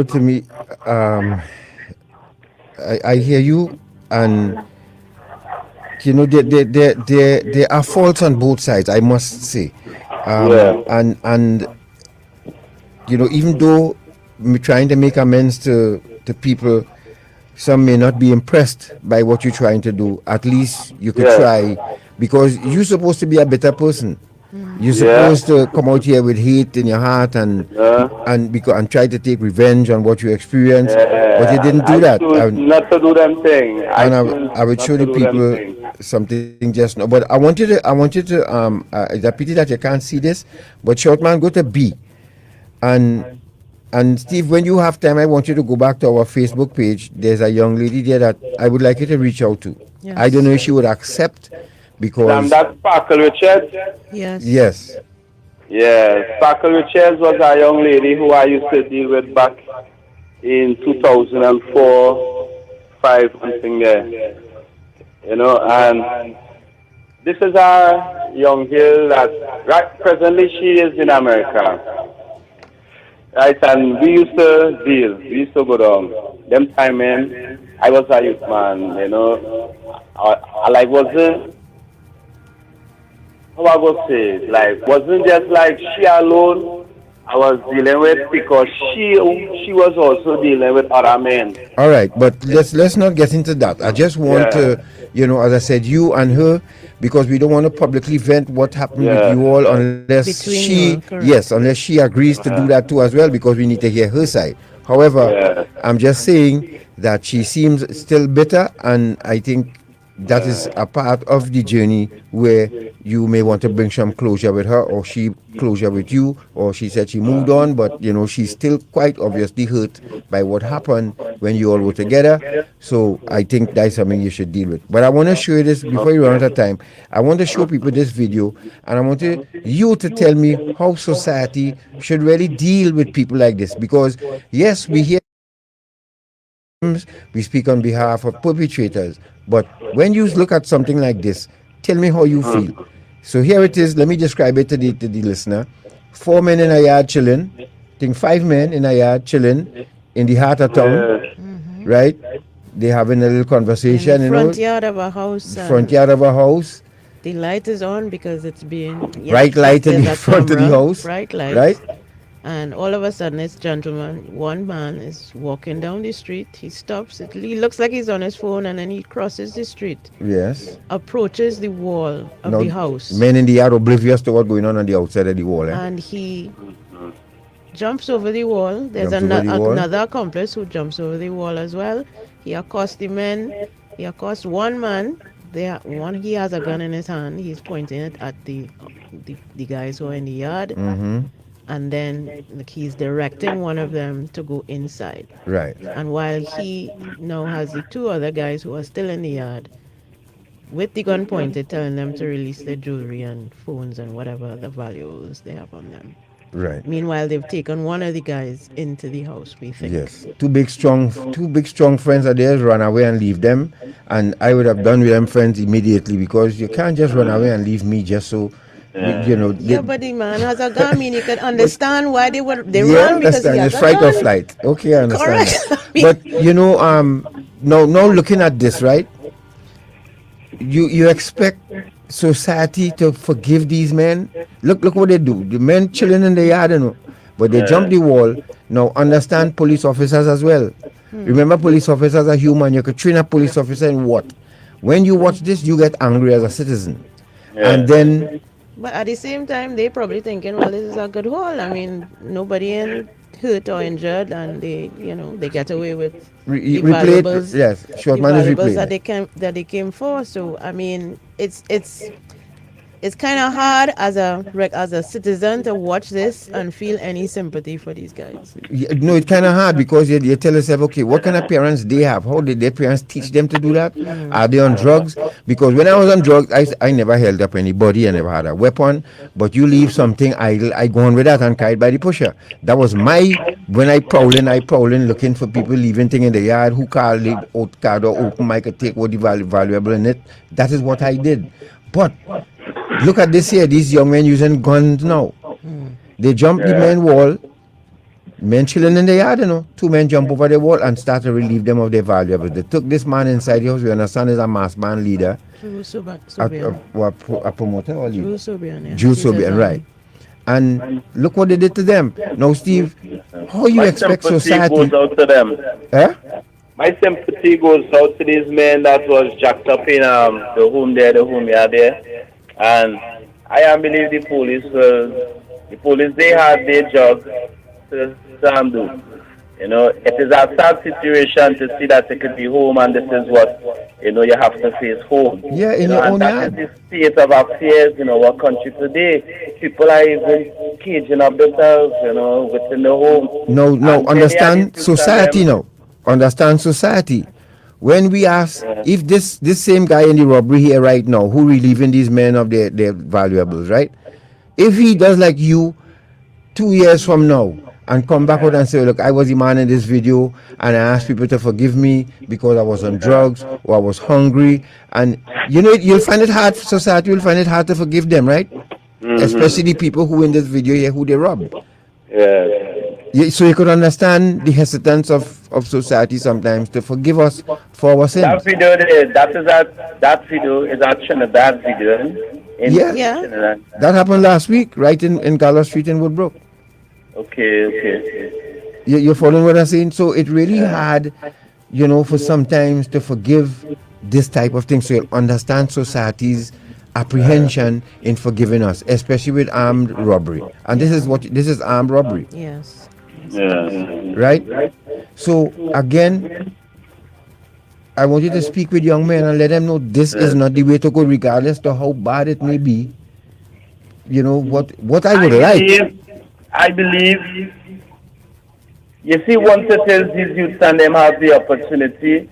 To me, I hear you, and there are faults on both sides, I must say. And even though we're trying to make amends to people, some may not be impressed by what you're trying to do. At least you could try, because you're supposed to be a better person. You're supposed to come out here with hate in your heart and try to take revenge on what you experienced, but you didn't do that. Not to do them thing. I would show the people something just now. But I want you to it's a pity that you can't see this, but short man, go to B. And Steve, when you have time, I want you to go back to our Facebook page. There's a young lady there that I would like you to reach out to. Yes. I don't know if she would accept, because that's Sparkle Richards? Yes. Yeah, Sparkle Richards was a young lady who I used to deal with back in 2004, 5, something there. And this is a young girl that presently she is in America. Right, and we used to deal, we used to go down. Them time in, I was a youth man, I wasn't, how I would say, wasn't just like she alone I was dealing with, because she was also dealing with other men. All right, but let's not get into that. I just want to, as I said, you and her, because we don't want to publicly vent what happened with you all unless unless she agrees to do that too as well, because we need to hear her side. However, I'm just saying that she seems still bitter, and I think that is a part of the journey where you may want to bring some closure with her, or she closure with you, or she said she moved on, but you know she's still quite obviously hurt by what happened when you all were together. So I think that's something you should deal with. But I want to show you this before you run out of time. I want to show people this video, and I want you to tell me how society should really deal with people like this, because yes, we hear, we speak on behalf of perpetrators, but when you look at something like this, tell me how you feel. So here it is. Let me describe it to the listener. 4 men in a yard chilling. I think 5 men in a yard chilling in the heart of town, right? They having a little conversation, in the front yard of a house. Front yard of a house. The light is on because it's being bright light in the front of the house. Bright light. Right. And all of a sudden, this gentleman, one man, is walking down the street. He stops. He looks like he's on his phone, and then he crosses the street. Yes. Approaches the wall of the house. Men in the yard oblivious to what's going on the outside of the wall. And he jumps over the wall. There's another accomplice who jumps over the wall as well. He accosts the men. He accosts one man. He has a gun in his hand. He's pointing it at the guys who are in the yard. And then he's directing one of them to go inside. Right. And while he now has the 2 other guys who are still in the yard with the gun pointed, telling them to release their jewelry and phones and whatever the valuables they have on them. Right. Meanwhile, they've taken one of the guys into the house, we think. Yes. Two big strong friends are there, run away and leave them. And I would have done with them friends immediately, because you can't just run away and leave me just so. You know, but the man has a gun. I mean, you can understand why they run because he has it's a fight gun. or flight. Okay, I understand. Correct. But you know, now looking at this, right? You expect society to forgive these men? Look what they do. The men chilling in the yard, you know, but they jump the wall. Now understand police officers as well. Remember, police officers are human. You could train a police officer in what? When you watch this, you get angry as a citizen, and then. But at the same time, they probably thinking, well, this is a good haul. I mean, nobody in hurt or injured, and they get away with the valuables. Yes, short man is replayed. that they came for. So I mean, it's kind of hard as a citizen to watch this and feel any sympathy for these guys. No, it's kind of hard, because you tell yourself, okay, what kind of parents they have? How did their parents teach them to do that? Are they on drugs? Because when I was on drugs, I never held up anybody. I never had a weapon. But you leave something idle, I go on with that and carry it by the pusher. That was when I prowling looking for people leaving things in the yard, who call the card or open mic and take what the valuable in it. That is what I did. But look at this here, these young men using guns now. They jump the main wall, men chilling in the yard, you know. 2 men jump over the wall and start to relieve them of their valuables. They took this man inside the house. We understand is a mass band leader. A promoter or leader? Jules Sobian, right. And look what they did to them. Now, Steve, how you expect society... goes out to them. My sympathy goes out to these men that was jacked up in the home yard there. And I believe the police, they had their job to do. You know, it is a sad situation to see that it could be home, and this is what, you know, you have to face home. Yeah, in your own yard. That is the state of affairs in our country today. People are even caging up themselves, you know, within the home. No, understand society now. Understand society. When we ask if this same guy in the robbery here right now, who relieving these men of their valuables, right? If he does like you 2 years from now and come back out and say, look, I was the man in this video and I asked people to forgive me because I was on drugs or I was hungry, and you know, you'll find it hard, society will find it hard to forgive them, right? Especially the people who in this video here who they robbed. So you could understand the hesitance of society sometimes to forgive us for our sins. That video is a Trinidad video. Trinidad. That happened last week, right in Gala Street in Woodbrook. Okay. You're following what I'm saying? So it really hard, you know, for sometimes to forgive this type of thing. So you'll understand society's apprehension in forgiving us, especially with armed robbery. And this is armed robbery. Yes. Right? So again, I want you to speak with young men and let them know this is not the way to go, regardless of how bad it may be. You know what I would I believe. You see, once it is these youths and them have the opportunity,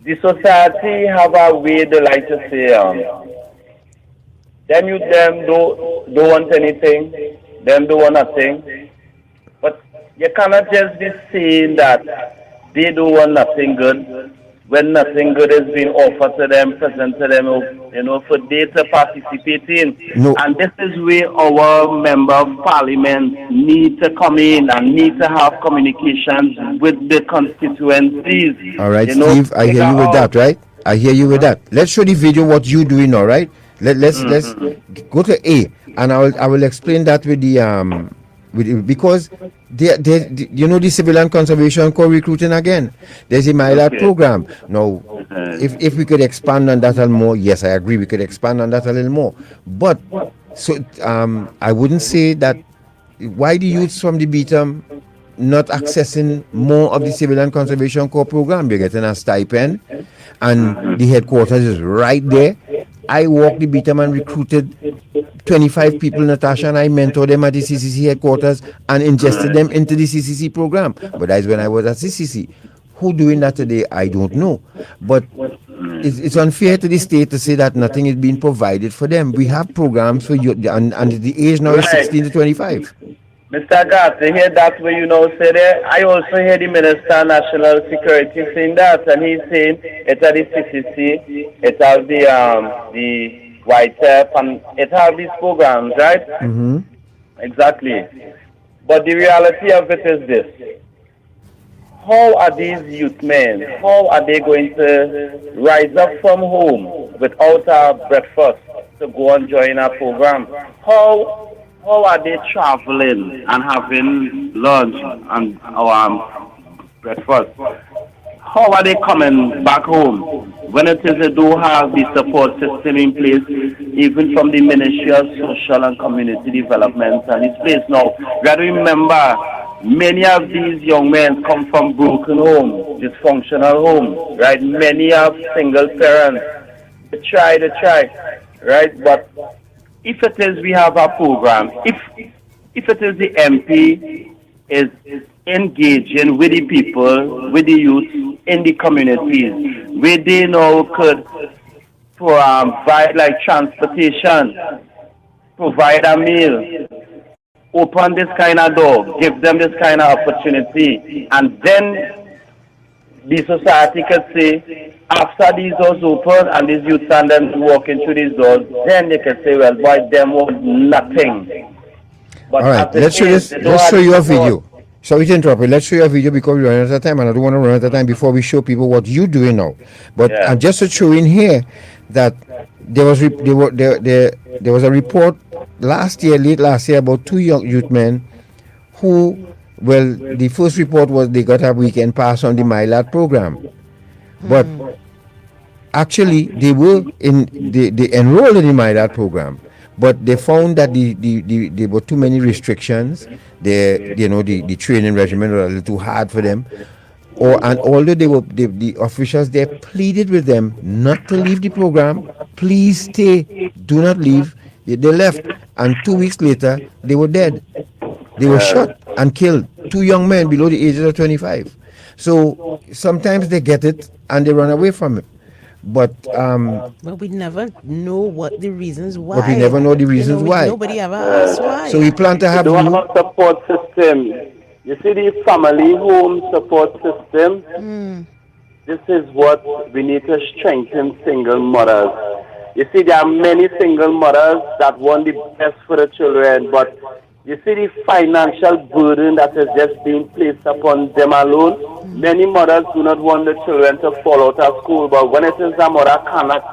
the society have a way they like to say, them youth them don't want anything, them don't want nothing. But you cannot just be saying that they don't want nothing good when nothing good is being offered to them, present to them, you know, for they to participate in. No. And this is where our member of parliament need to come in and need to have communications with the constituencies. All right, you know, Steve, I hear you with that, right? I hear you with that. Let's show the video what you doing, all right? Let's go to A, and I will explain that with the because they you know the Civilian Conservation Corps recruiting again. There's a MyLab program now. If we could expand on that a little more, yes, I agree. We could expand on that a little more. But so I wouldn't say that. Why the youths from the BTM not accessing more of the Civilian Conservation Corps program? You're getting a stipend, and the headquarters is right there. I walked the BTM and recruited 25 people, Natasha, and I mentored them at the CCC headquarters and ingested them into the CCC program. But that's when I was at CCC. Who doing that today, I don't know. But it's unfair to the state to say that nothing is being provided for them. We have programs for youth, and the age now is 16 to 25. Mr. Gatt, you hear that way you know say there? I also hear the Minister of National Security saying that, and he's saying it at the CCC, it has the YTEP, and it has these programs, right? Mm-hmm. Exactly. But the reality of it is this. How are these youth men, how are they going to rise up from home without a breakfast to go and join our program? How are they traveling and having lunch and breakfast? How are they coming back home when it is they do have the support system in place, even from the Ministry of Social and Community Development and its place now? You got to remember, many of these young men come from broken homes, dysfunctional homes, right? Many have single parents. They try, right? But if it is we have a program, if it is the MP is engaging with the people, with the youth in the communities, where they now could provide like transportation, provide a meal, open this kind of door, give them this kind of opportunity, and then the society could say, after these doors open and these youth and them walking through these doors, then they can say, well, boy, them want nothing. But all right, let's show you a video. Sorry to interrupt you. Let's show you a video because we're running out of time, and I don't want to run out of time before we show people what you're doing now. But I'm just to show in here that there was a report late last year, about 2 young youth men who, well, the first report was they got a weekend pass on the MyLab program. But actually, they enrolled in the MyLab program, but they found that there were too many restrictions. The training regimen was a little too hard for them. And although the officials there pleaded with them not to leave the program, please stay, do not leave. They left, and 2 weeks later they were dead. They were shot and killed. 2 young men below the ages of 25. So sometimes they get it and they run away from it. But we never know what the reasons why. But we never know the reasons why. Nobody ever asks why. So we plan to have you don't have a support system. You see the family home support system? This is what we need to strengthen single mothers. You see, there are many single mothers that want the best for the children, but you see the financial burden that is just being placed upon them alone. Many mothers do not want the children to fall out of school, but when it is a mother cannot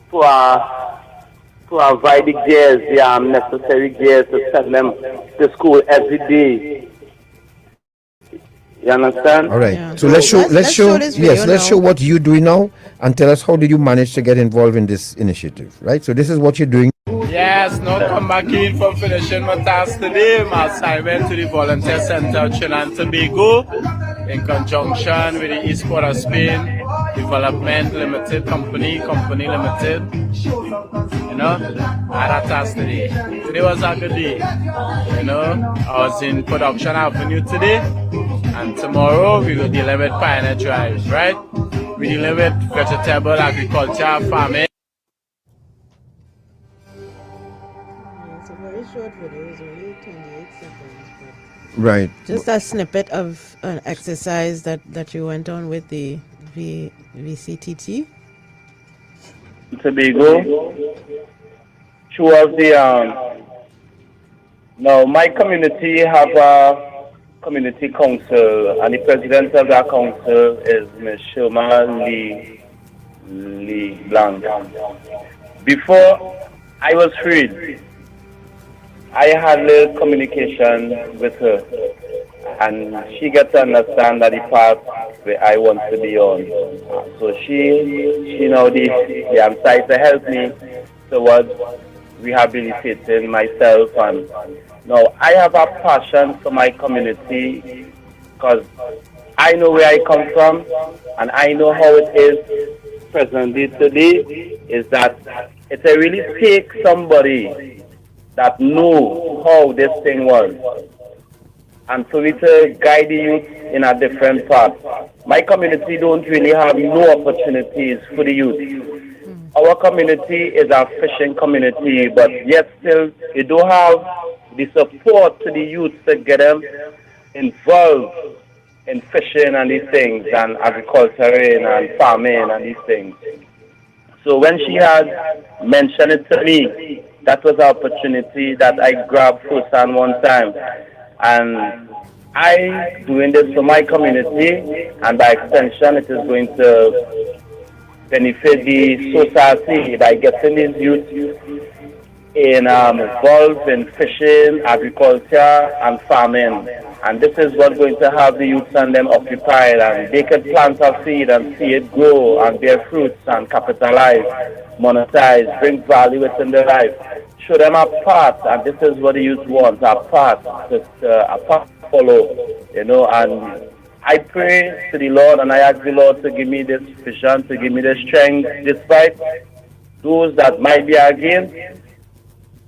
provide the gears, the necessary gears to send them to school every day. You understand? All right. Yeah. So let's show what you're doing now, and tell us how did you manage to get involved in this initiative, right? So this is what you're doing. Yes, now come back in from finishing my task today, my assignment to the Volunteer Center of Trinidad and Tobago in conjunction with the East Port of Spain Development Limited Company Limited. You know, and that's today. Today was a good day. You know, I was in Production Avenue today, and tomorrow we will deal with Pioneer Drive, right? We deal with vegetable agriculture, farming. It's a very short video, it's only 28 seconds. Right. Just a snippet of an exercise that you went on with the VCTT. Tobago. Two of the now my community have a community council, and the president of that council is Ms. Shoma Lee Blanc. Before I was freed, I had little communication with her, and she got to understand that the path where I want to be on. So she now the trying to help me towards rehabilitating myself, and now I have a passion for my community because I know where I come from and I know how it is presently today. Is that it really takes somebody that know how this thing was, and for me to guide the youth in a different path. My community don't really have no opportunities for the youth. Our community is a fishing community, but yet still we don't have the support to the youth to get them involved in fishing and these things, and agriculturing and farming and these things. So when she had mentioned it to me, that was an opportunity that I grabbed first and one time. And I doing this for my community, and by extension it is going to benefit the society by getting these youth involved in fishing, agriculture and farming. And this is what's going to have the youth and them occupied, and they can plant a seed and see it grow and bear fruits and capitalize, monetize, bring value within their life. Show them a path, and this is what the youth want, a path to follow, you know. And I pray to the Lord, and I ask the Lord to give me this vision, to give me the strength, despite those that might be against.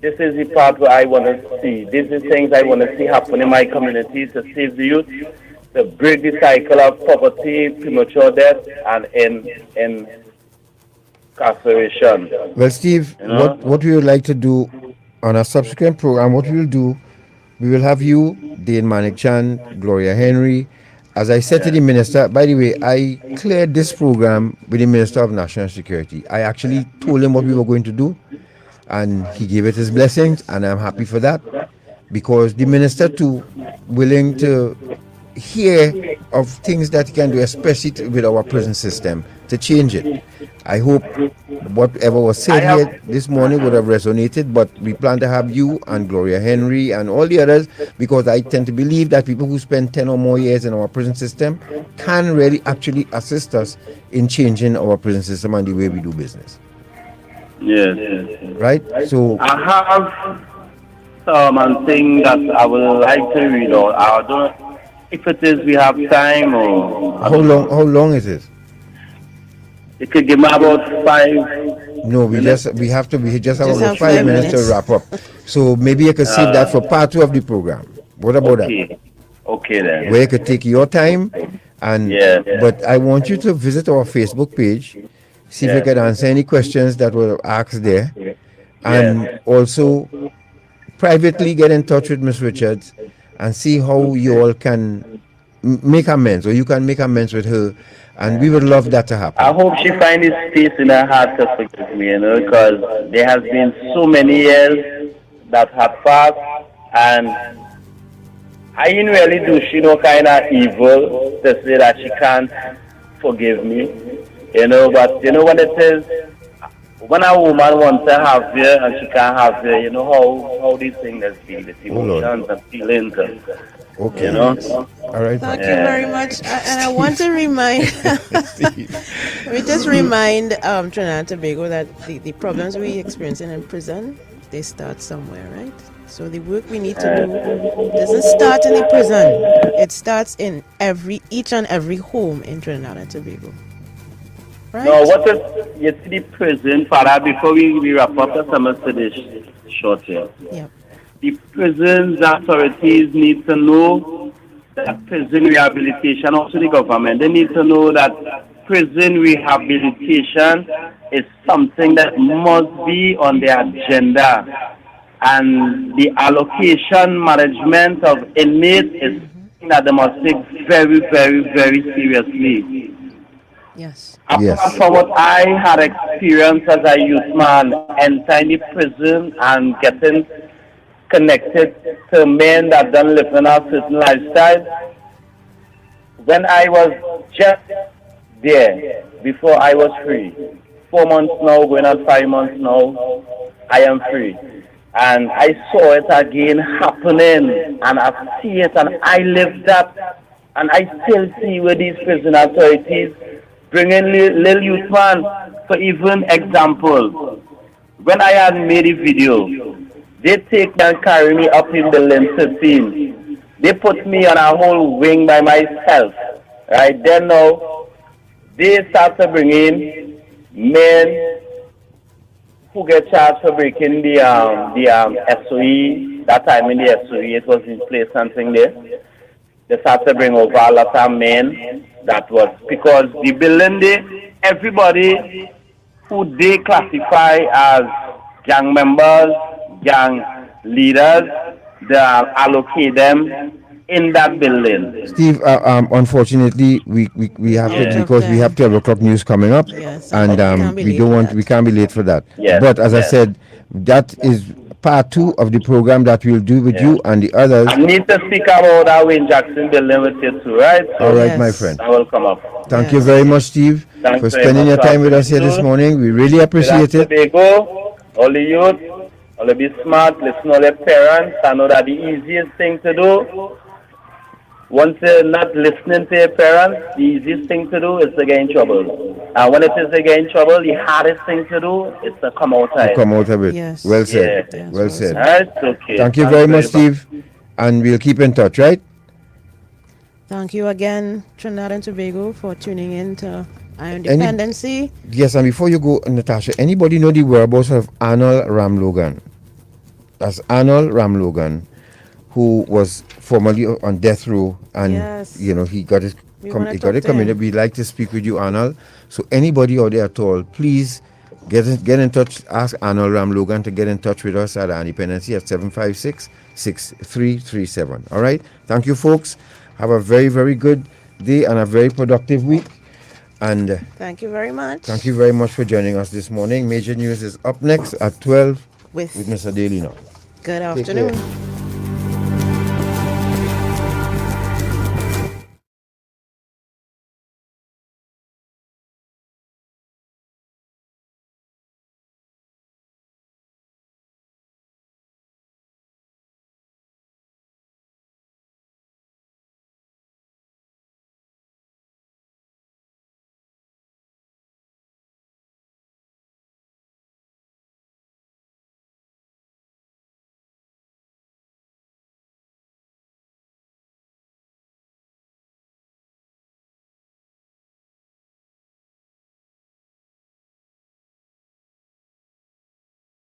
This is the part where I want to see. These are things I want to see happen in my community to save the youth, to break the cycle of poverty, premature death, and incarceration. Well, Steve, You know? what we would like to do on a subsequent program, what we will do, we will have you, Dane Manik-Chan, Gloria Henry. As I said to the minister, by the way, I cleared this program with the Minister of National Security. I actually told him what we were going to do, and he gave it his blessings, and I'm happy for that, because the minister too willing to hear of things that he can do, especially with our prison system, to change it. I hope whatever was said here this morning would have resonated, but we plan to have you and Gloria Henry and all the others, because I tend to believe that people who spend 10 or more years in our prison system can really actually assist us in changing our prison system and the way we do business. Yes. Right? So I have some thing that I would like to read out. I don't know if it is we have time or how long is it? It could give me about 5. No, we just have about 5 minutes to wrap up. So maybe you could save that for part 2 of the program. What about that? Okay then. Where you could take your time, and but I want you to visit our Facebook page, see if you can answer any questions that were asked there, and also privately get in touch with Ms. Richards and see how you all can make amends, or you can make amends with her, and we would love that to happen. I hope she finds space in her heart to forgive me, you know, because there has been so many years that have passed, and I didn't really do she no kind of evil to say that she can't forgive me, you know. But you know when it is, when a woman wants to have you and she can't have you, you know how these things feel, the emotions and feelings. Okay. You know? All right. Thank you very much. And I want to remind, we just remind Trinidad and Tobago that the problems we experiencing in prison, they start somewhere, right? So the work we need to do doesn't start in the prison. It starts in each and every home in Trinidad and Tobago. right? No, what is, you see the prison, Father, before we wrap up, let's answer this short here. Yep. The prisons authorities need to know that prison rehabilitation, also the government, they need to know that prison rehabilitation is something that must be on the agenda. And the allocation management of inmates is something that they must take very, very, very seriously. Yes. Apart from what I had experienced as a youth man, entering the prison and getting connected to men that don't live in a certain lifestyle, when I was just there, before I was free, 4 months now, going on 5 months now, I am free. And I saw it again happening, and I see it, and I live that, and I still see where these prison authorities bringing little youth man. For even example, when I had made a video, they take me and carry me up in the Building 13. They put me on a whole wing by myself. Right then now, they start to bring in men who get charged for breaking the SOE. That time in the SOE, it was in place something there. They start to bring over a lot of men. That was because the building there, everybody who they classify as gang members, gang leaders, they allocate them in that building. Steve, unfortunately, we have to, because we have 12 o'clock news coming up, and we can't be late for that. Yes, But as I said, that is part 2 of the program that we'll do with you and the others. I need to speak about that Wayne Jackson building with you too, right? All right, my friend. I will come up. Thank you very much, Steve, Thanks for very spending your much, time with us here this morning. We really appreciate it. Tobago, all the youth, all the be smart, listen to all the parents. I know that the easiest thing to do, once you're not listening to your parents, the easiest thing to do is to get in trouble. And when it is to get in trouble, the hardest thing to do is to come out of it. Come out of it. Yes. Well said. Yeah. Well said. Right? Okay. Thank you very much, Steve. And we'll keep in touch, right? Thank you again, Trinidad and Tobago, for tuning in to Iron Dependency. Yes, and before you go, Natasha, anybody know the whereabouts of Arnold Ramlogan? That's Arnold Ramlogan, who was formerly on death row, and he got his community. We'd like to speak with you, Arnold. So anybody out there at all, please get in touch. Ask Arnold Ramlogan to get in touch with us at Dependency at 756-6337. All right. Thank you, folks. Have a very, very good day and a very productive week. And thank you very much. Thank you very much for joining us this morning. Major News is up next at 12 with Mr. Daly now. Good afternoon.